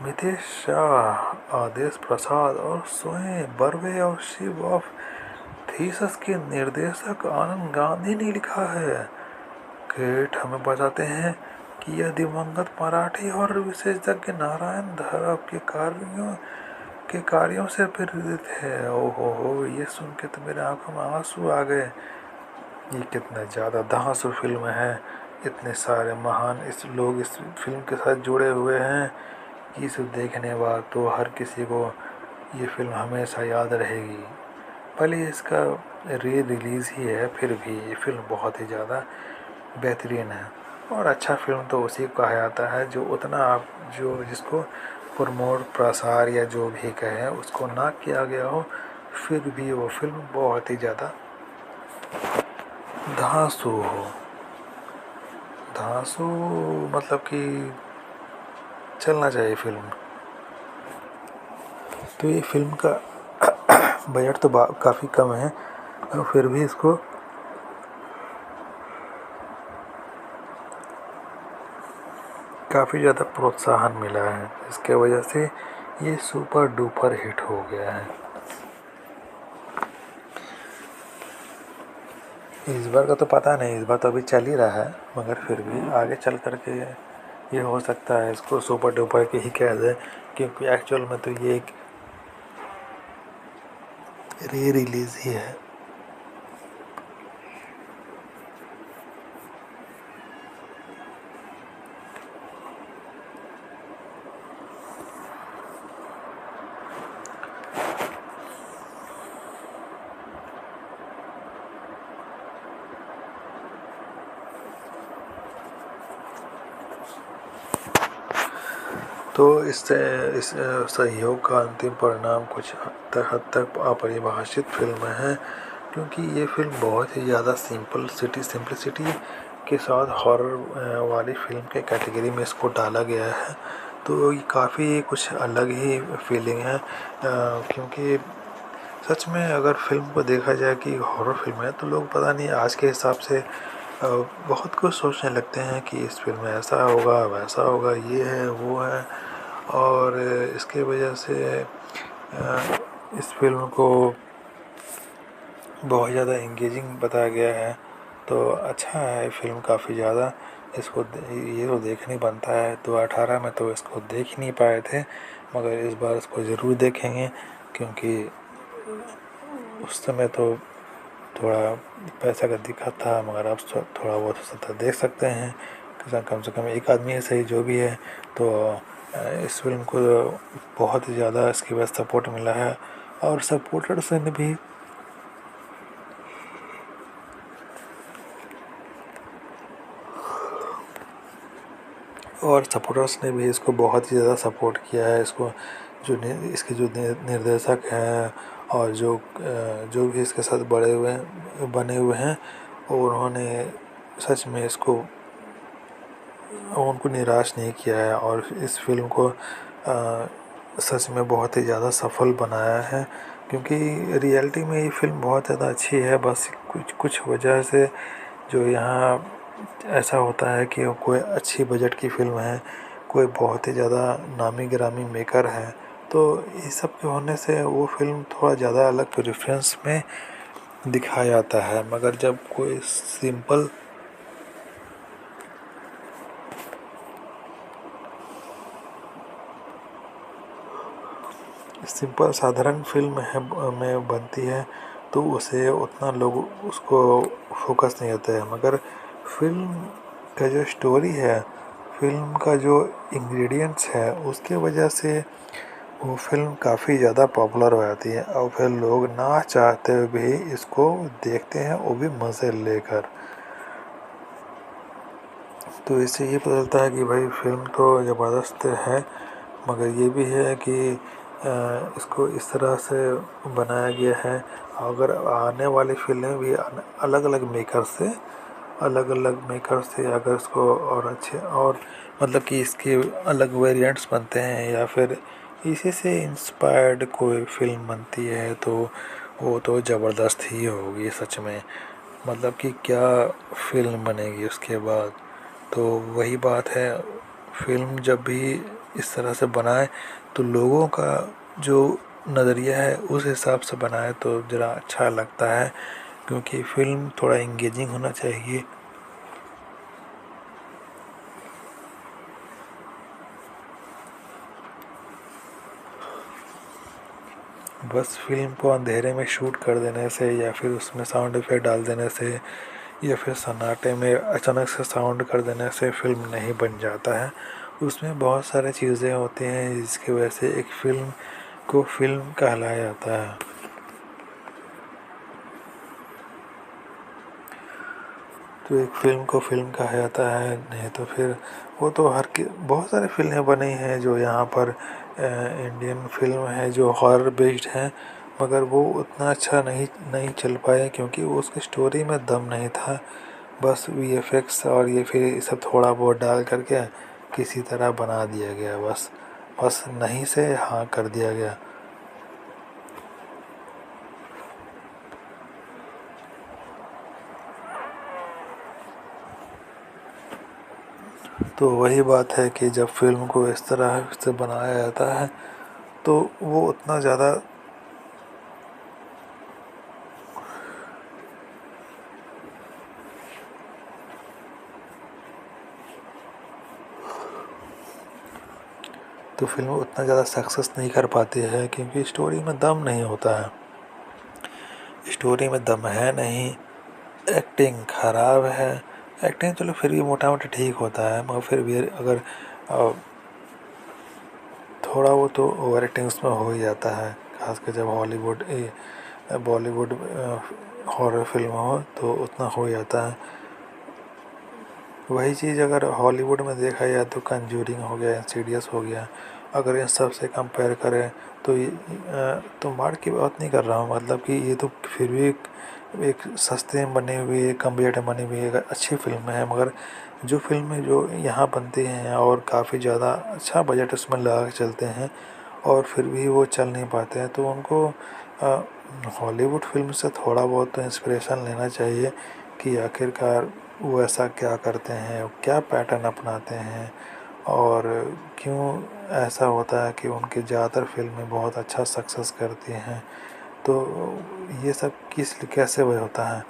मितेश शाह, आदेश प्रसाद और स्वयं बर्वे और शिव ऑफ थीसस के निर्देशक आनंद गांधी ने लिखा है। क्रेडिट हमें बताते हैं कि यह दिवंगत मराठी और विशेषज्ञ नारायण धरव के कार्यों से प्रेरित है। ओहो, ये सुन के तो मेरे आंखों में आंसू आ गए। ये कितने ज़्यादा धांसू फिल्म है, इतने सारे महान लोग इस फिल्म के साथ जुड़े हुए हैं कि इसे देखने बाद तो हर किसी को ये फिल्म हमेशा याद रहेगी। भले इसका रिलीज़ ही है, फिर भी ये फिल्म बहुत ही ज़्यादा बेहतरीन है। और अच्छा फिल्म तो उसी को कहा जाता है जो उतना आप जो जिसको प्रमोट प्रसार या जो भी कहें उसको ना किया गया हो, फिर भी वो फिल्म बहुत ही ज़्यादा धांसू हो। धांसू मतलब कि चलना चाहिए फिल्म। तो ये फिल्म का बजट तो काफ़ी कम है, और फिर भी इसको काफ़ी ज़्यादा प्रोत्साहन मिला है, इसके वजह से ये सुपर डुपर हिट हो गया है। इस बार का तो पता नहीं, इस बार तो अभी चल ही रहा है, मगर फिर भी आगे चल कर के ये हो सकता है इसको सुपर डुपर के ही कह दे, क्योंकि एक्चुअल में तो ये एक री रिलीज़ ही है। तो इससे इस सहयोग का अंतिम परिणाम कुछ हद तक अपरिभाषित फ़िल्म है, क्योंकि ये फ़िल्म बहुत ही ज़्यादा सिंपलिसिटी के साथ हॉरर वाली फ़िल्म के कैटेगरी में इसको डाला गया है। तो ये काफ़ी कुछ अलग ही फीलिंग है, क्योंकि सच में अगर फ़िल्म को देखा जाए कि हॉरर फ़िल्म है, तो लोग पता नहीं आज के हिसाब से बहुत कुछ सोचने लगते हैं कि इस फ़िल्म में ऐसा होगा, वैसा होगा, ये है, वो है। और इसके वजह से इस फ़िल्म को बहुत ज़्यादा एंगेजिंग बताया गया है। तो अच्छा है फ़िल्म काफ़ी ज़्यादा। ये तो देखना ही बनता है। 2018 में तो इसको देख ही नहीं पाए थे, मगर इस बार इसको ज़रूर देखेंगे, क्योंकि उस समय तो थोड़ा पैसा का दिक्कत था, मगर अब थोड़ा बहुत तो देख सकते हैं। कम से कम एक आदमी है सही जो भी है। तो इस फिल्म को बहुत ही ज़्यादा इसकी वजह सपोर्ट मिला है, और सपोर्टर्स ने भी इसको बहुत ही ज़्यादा सपोर्ट किया है। इसको इसके जो निर्देशक हैं और जो भी इसके साथ बने हुए हैं, और उन्होंने सच में उनको निराश नहीं किया है, और इस फिल्म को सच में बहुत ही ज़्यादा सफल बनाया है। क्योंकि रियलिटी में ये फिल्म बहुत ज़्यादा अच्छी है, बस कुछ कुछ वजह से जो यहाँ ऐसा होता है कि कोई अच्छी बजट की फिल्म है, कोई बहुत ही ज़्यादा नामी गिरामी मेकर है, तो इस सब के होने से वो फिल्म थोड़ा ज़्यादा अलग प्रेफरेंस में दिखाया जाता है। मगर जब कोई सिंपल साधारण फिल्म है में बनती है, तो उसे उतना लोग उसको फोकस नहीं होता है। मगर फिल्म का जो स्टोरी है, फिल्म का जो इंग्रेडिएंट्स है, उसके वजह से वो फिल्म काफ़ी ज़्यादा पॉपुलर हो जाती है, और फिर लोग ना चाहते हुए भी इसको देखते हैं, वो भी मज़े लेकर। तो इससे ये पता चलता है कि भाई फिल्म तो ज़बरदस्त है, मगर ये भी है कि इसको इस तरह से बनाया गया है। अगर आने वाली फिल्में भी अलग अलग मेकर से अगर इसको और अच्छे, और मतलब कि इसके अलग वेरिएंट्स बनते हैं, या फिर इसी से इंस्पायर्ड कोई फिल्म बनती है, तो वो तो ज़बरदस्त ही होगी सच में। मतलब कि क्या फिल्म बनेगी उसके बाद। तो वही बात है, फिल्म जब भी इस तरह से बनाए, तो लोगों का जो नज़रिया है उस हिसाब से बनाए तो ज़रा अच्छा लगता है, क्योंकि फिल्म थोड़ा इंगेजिंग होना चाहिए। बस फिल्म को अंधेरे में शूट कर देने से, या फिर उसमें साउंड इफेक्ट डाल देने से, या फिर सन्नाटे में अचानक से साउंड कर देने से फिल्म नहीं बन जाता है। उसमें बहुत सारी चीज़ें होती हैं जिसकी वजह से एक फिल्म को फिल्म कहलाया जाता है। तो एक फिल्म को फिल्म कहा जाता है, नहीं तो फिर वो तो बहुत सारी फिल्में बनी हैं जो यहाँ पर इंडियन फिल्म है जो हॉरर बेस्ड हैं, मगर वो उतना अच्छा नहीं नहीं चल पाए, क्योंकि वो उसकी स्टोरी में दम नहीं था। बस वीएफएक्स और ये फिर सब थोड़ा बहुत डाल करके किसी तरह बना दिया गया, बस नहीं से हाँ कर दिया गया। तो वही बात है कि जब फिल्म को इस तरह से बनाया जाता है, तो वो उतना ज़्यादा तो फिल्म उतना ज़्यादा सक्सेस नहीं कर पाती है, क्योंकि स्टोरी में दम नहीं होता है। स्टोरी में दम है नहीं, एक्टिंग ख़राब है। एक्टिंग चलो फिर भी मोटा मोटी ठीक होता है, मगर फिर भी अगर थोड़ा वो तो ओवर एक्टिंग उसमें हो ही जाता है, खासकर जब बॉलीवुड हॉरर फिल्म हो तो उतना हो जाता है। वही चीज़ अगर हॉलीवुड में देखा जाए तो कंजूरिंग हो गया, इंसीडियस हो गया, अगर इन सब से कंपेयर करें तो तो मार की बात नहीं कर रहा हूँ, मतलब कि ये तो फिर भी एक सस्ते में बनी हुई, कम बजट में बनी हुई एक अच्छी फिल्म है। मगर जो फिल्में जो यहाँ बनती हैं और काफ़ी ज़्यादा अच्छा बजट उसमें लगा के चलते हैं और फिर भी वो चल नहीं पाते हैं, तो उनको हॉलीवुड फिल्म से थोड़ा बहुत तो इंस्पिरेशन लेना चाहिए कि आखिरकार वो ऐसा क्या करते हैं, क्या पैटर्न अपनाते हैं और क्यों ऐसा होता है कि उनकी ज़्यादातर फिल्में बहुत अच्छा सक्सेस करती हैं। तो ये सब कैसे वह होता है।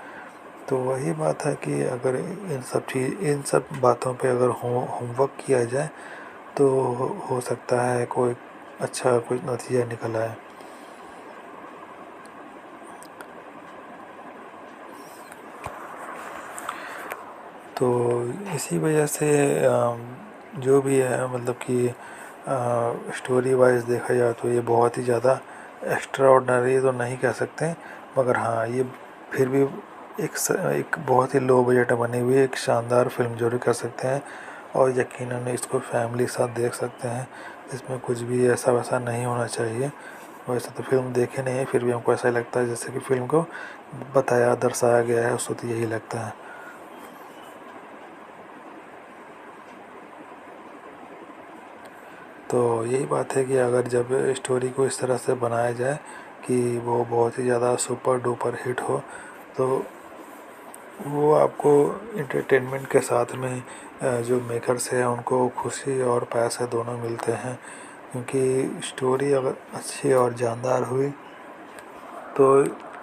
तो वही बात है कि अगर इन सब बातों पे अगर होमवर्क किया जाए तो हो सकता है कोई अच्छा कोई नतीजा निकल आए। तो इसी वजह से जो भी है, मतलब कि स्टोरी वाइज देखा जाए तो ये बहुत ही ज़्यादा एक्स्ट्रा ऑर्डिनरी तो नहीं कह सकते, मगर हाँ ये फिर भी एक बहुत ही लो बजट में बनी हुई एक शानदार फिल्म जरूर कह सकते हैं। और यकीनन इसको फैमिली के साथ देख सकते हैं, इसमें कुछ भी ऐसा वैसा नहीं होना चाहिए। वैसे तो फिल्म देखे नहीं है, फिर भी हमको ऐसा ही लगता है जैसे कि फिल्म को बताया दर्शाया गया है, उसको तो यही लगता है। तो यही बात है कि अगर जब स्टोरी को इस तरह से बनाया जाए कि वो बहुत ही ज़्यादा सुपर डुपर हिट हो, तो वो आपको इंटरटेनमेंट के साथ में जो मेकर्स हैं उनको खुशी और पैसे दोनों मिलते हैं, क्योंकि स्टोरी अगर अच्छी और जानदार हुई तो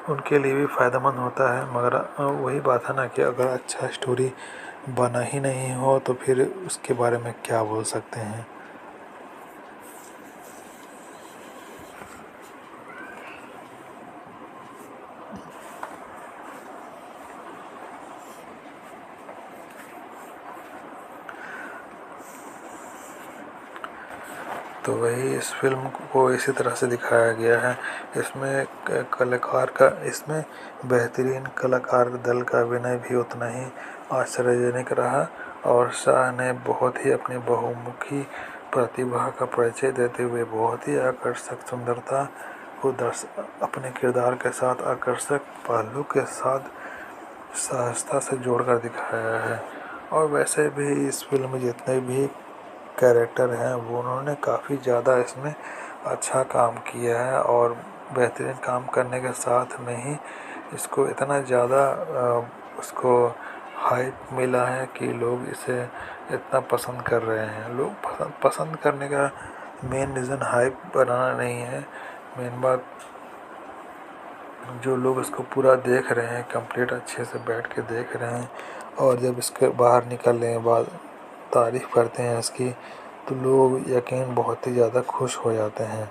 उनके लिए भी फ़ायदेमंद होता है। मगर वही बात है ना कि अगर अच्छा स्टोरी बना ही नहीं हो तो फिर उसके बारे में क्या बोल सकते हैं। तो वही इस फिल्म को इसी तरह से दिखाया गया है। इसमें कलाकार का इसमें बेहतरीन कलाकार दल का अभिनय भी उतना ही आश्चर्यजनक रहा और शाह ने बहुत ही अपनी बहुमुखी प्रतिभा का परिचय देते हुए बहुत ही आकर्षक सुंदरता को अपने किरदार के साथ आकर्षक पहलू के साथ सहजता से जोड़कर दिखाया है। और वैसे भी इस फिल्म में जितने भी कैरेक्टर हैं वो उन्होंने काफ़ी ज़्यादा इसमें अच्छा काम किया है और बेहतरीन काम करने के साथ में ही इसको इतना ज़्यादा उसको हाइप मिला है कि लोग इसे इतना पसंद कर रहे हैं। लोग पसंद करने का मेन रीज़न हाइप बनाना नहीं है, मेन बात जो लोग इसको पूरा देख रहे हैं, कंप्लीट अच्छे से बैठ के देख रहे हैं और जब इसके बाहर निकलने के बाद तारीफ़ करते हैं इसकी, तो लोग यकीन बहुत ही ज़्यादा खुश हो जाते हैं।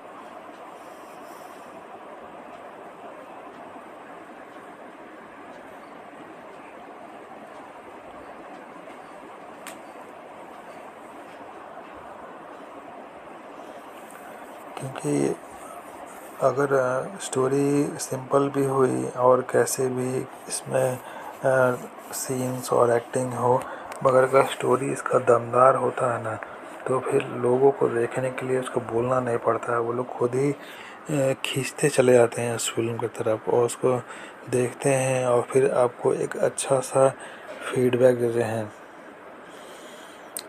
क्योंकि अगर स्टोरी सिंपल भी हुई और कैसे भी इसमें सीन्स और एक्टिंग हो, मगर अगर स्टोरी इसका दमदार होता है ना, तो फिर लोगों को देखने के लिए उसको बोलना नहीं पड़ता है, वो लोग खुद ही खींचते चले जाते हैं उस फिल्म की तरफ और उसको देखते हैं और फिर आपको एक अच्छा सा फीडबैक देते हैं।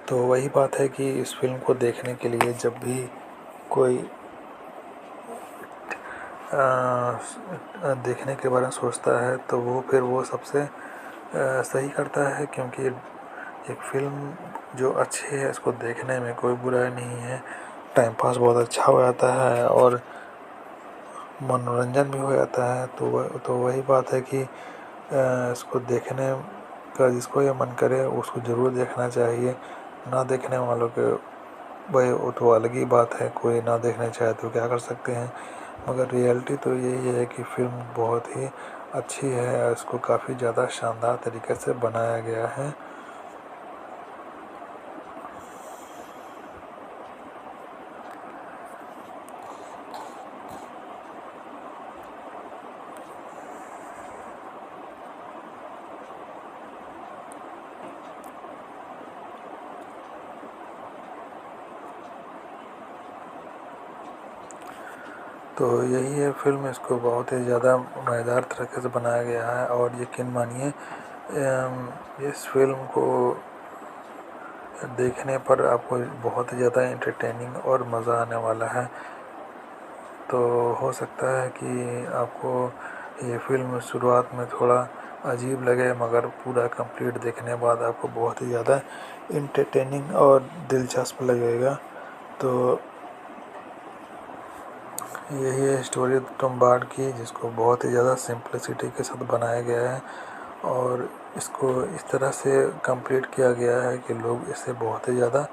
तो वही बात है कि इस फिल्म को देखने के लिए जब भी कोई देखने के बारे में सोचता है तो वो फिर वो सबसे सही करता है, क्योंकि एक फिल्म जो अच्छी है इसको देखने में कोई बुराई नहीं है, टाइम पास बहुत अच्छा हो जाता है और मनोरंजन भी हो जाता है। तो वही बात है कि इसको देखने का जिसको ये मन करे उसको ज़रूर देखना चाहिए। ना देखने वालों के भाई वो तो अलग ही बात है, कोई ना देखना चाहे तो क्या कर सकते हैं, मगर रियलिटी तो यही है कि फिल्म बहुत ही अच्छी है, इसको काफ़ी ज़्यादा शानदार तरीके से बनाया गया है। तो यही है फ़िल्म। इसको बहुत ही ज़्यादा मज़ेदार तरीके से बनाया गया है और यकीन मानिए इस फ़िल्म को देखने पर आपको बहुत ही ज़्यादा एंटरटेनिंग और मज़ा आने वाला है। तो हो सकता है कि आपको ये फ़िल्म शुरुआत में थोड़ा अजीब लगे, मगर पूरा कंप्लीट देखने के बाद आपको बहुत ही ज़्यादा एंटरटेनिंग और दिलचस्प लगेगा। तो यही है स्टोरी टॉम बार्ड की, जिसको बहुत ही ज़्यादा सिंपलिसिटी के साथ बनाया गया है और इसको इस तरह से कंप्लीट किया गया है कि लोग इसे बहुत ही ज़्यादा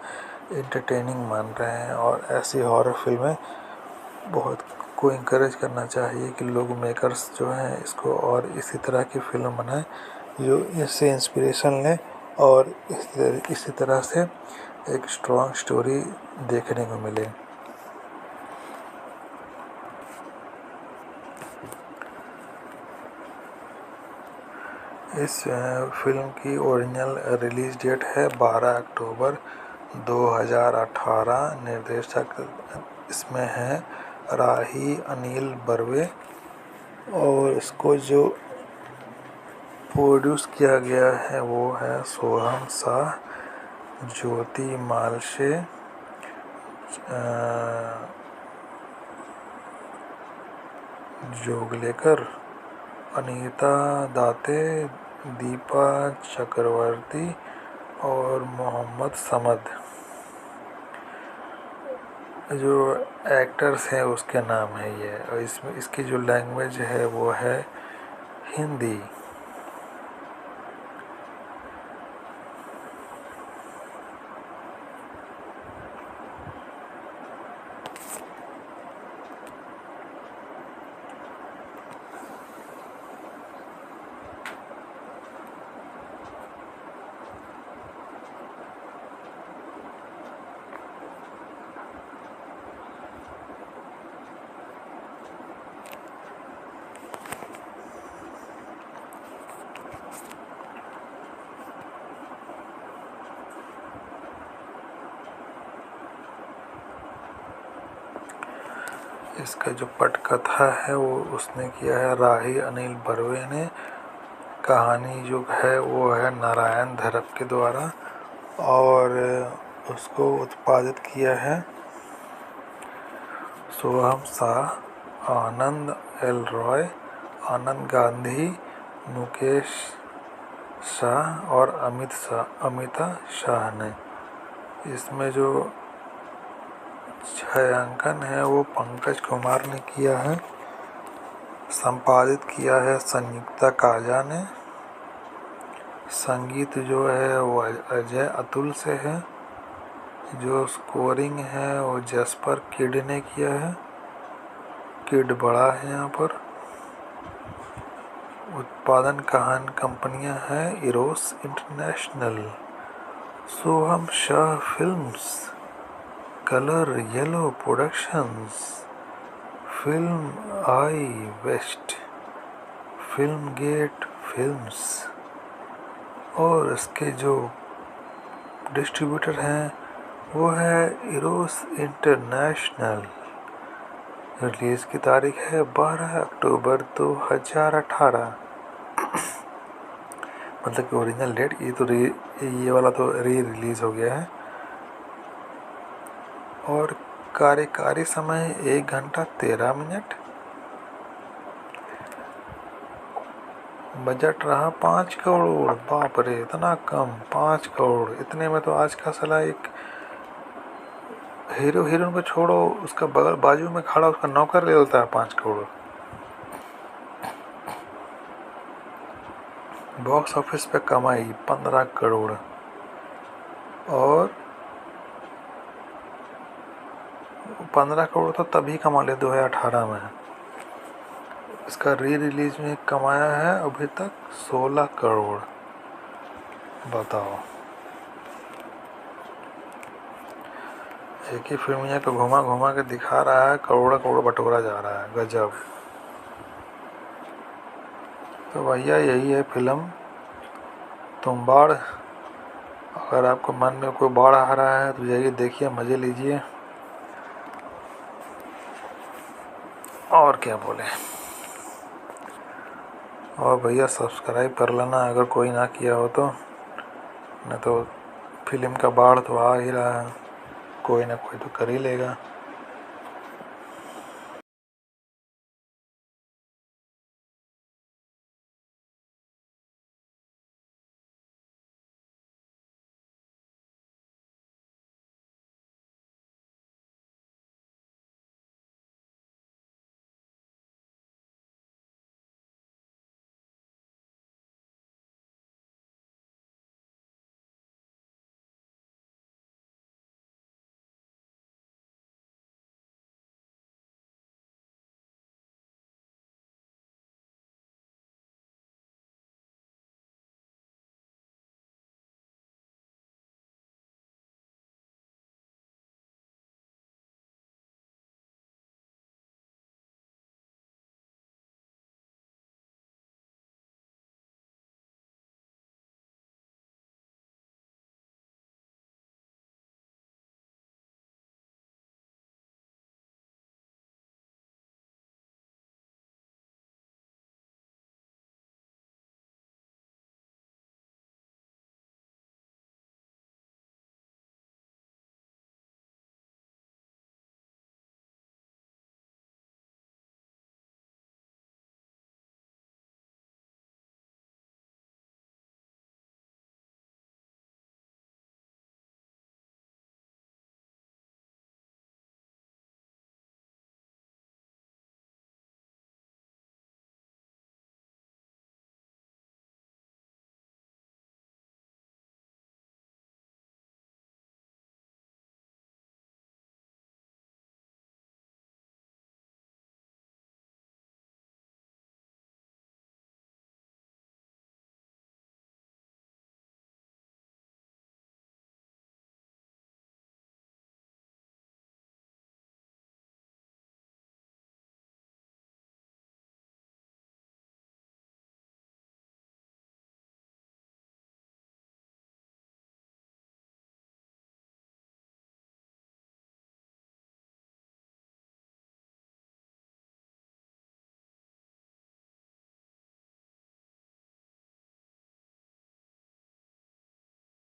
एंटरटेनिंग मान रहे हैं। और ऐसी हॉरर फिल्में बहुत को इनकरेज करना चाहिए कि लोग मेकर्स जो हैं इसको और इसी तरह की फ़िल्म बनाएं जो इससे इंस्पिरेशन लें और इसी तरह से एक स्ट्रॉन्ग स्टोरी देखने को मिले। इस फिल्म की ओरिजिनल रिलीज़ डेट है 12 अक्टूबर 2018। निर्देशक इसमें हैं राही अनिल बर्वे और इसको जो प्रोड्यूस किया गया है वो है सोहम शाह, ज्योति मालशे, जोगलेकर, अनीता दाते, दीपा चक्रवर्ती और मोहम्मद समद। जो एक्टर्स हैं उसके नाम है ये, और इसमें इसकी जो लैंग्वेज है वो है हिंदी। इसका जो पटकथा है वो उसने किया है राही अनिल बर्वे ने। कहानी जो है वो है नारायण धरप के द्वारा और उसको उत्पादित किया है सोहम शाह, आनंद एल रॉय, आनंद गांधी, मुकेश शाह और अमिता शाह ने। इसमें जो छायांकन है वो पंकज कुमार ने किया है। संपादित किया है संयुक्ता काजा ने। संगीत जो है वो अजय अतुल से है। जो स्कोरिंग है वो जसपर किड ने किया है। किड बड़ा है यहाँ पर। उत्पादन कंपनियां हैं Eros International, Soham Shah Films, Colour Yellow Productions, Film I West, Filmgate Films और इसके जो डिस्ट्रीब्यूटर हैं वो है इरोस इंटरनेशनल। रिलीज़ की तारीख है 12 अक्टूबर 2018। मतलब कि ओरिजिनल डेट ये वाला तो रिलीज़ हो गया है। और कार्यकारी समय 1 घंटा 13 मिनट। बजट रहा 5 करोड़। बाप रे, इतना कम, 5 करोड़। इतने में तो आज का साला एक हीरो हीरोइन को छोड़ो, उसका बगल बाजू में खड़ा उसका नौकर ले लेता है 5 करोड़। बॉक्स ऑफिस पे कमाई 15 करोड़ और 15 करोड़ तो तभी कमा ले 2018 में। इसका रिलीज में कमाया है अभी तक 16 करोड़। बताओ, एक ही फिल्म को घुमा घुमा के दिखा रहा है, करोड़ करोड़ बटोरा जा रहा है। गजब। तो भैया यही है फिल्म तुम्बाड़। अगर आपको मन में कोई बाढ़ आ रहा है तो जाइए देखिए, मज़े लीजिए। और क्या बोले। और भैया सब्सक्राइब कर लेना अगर कोई ना किया हो तो, नहीं तो फिल्म का बाढ़ तो आ ही रहा है, कोई ना कोई तो कर ही लेगा।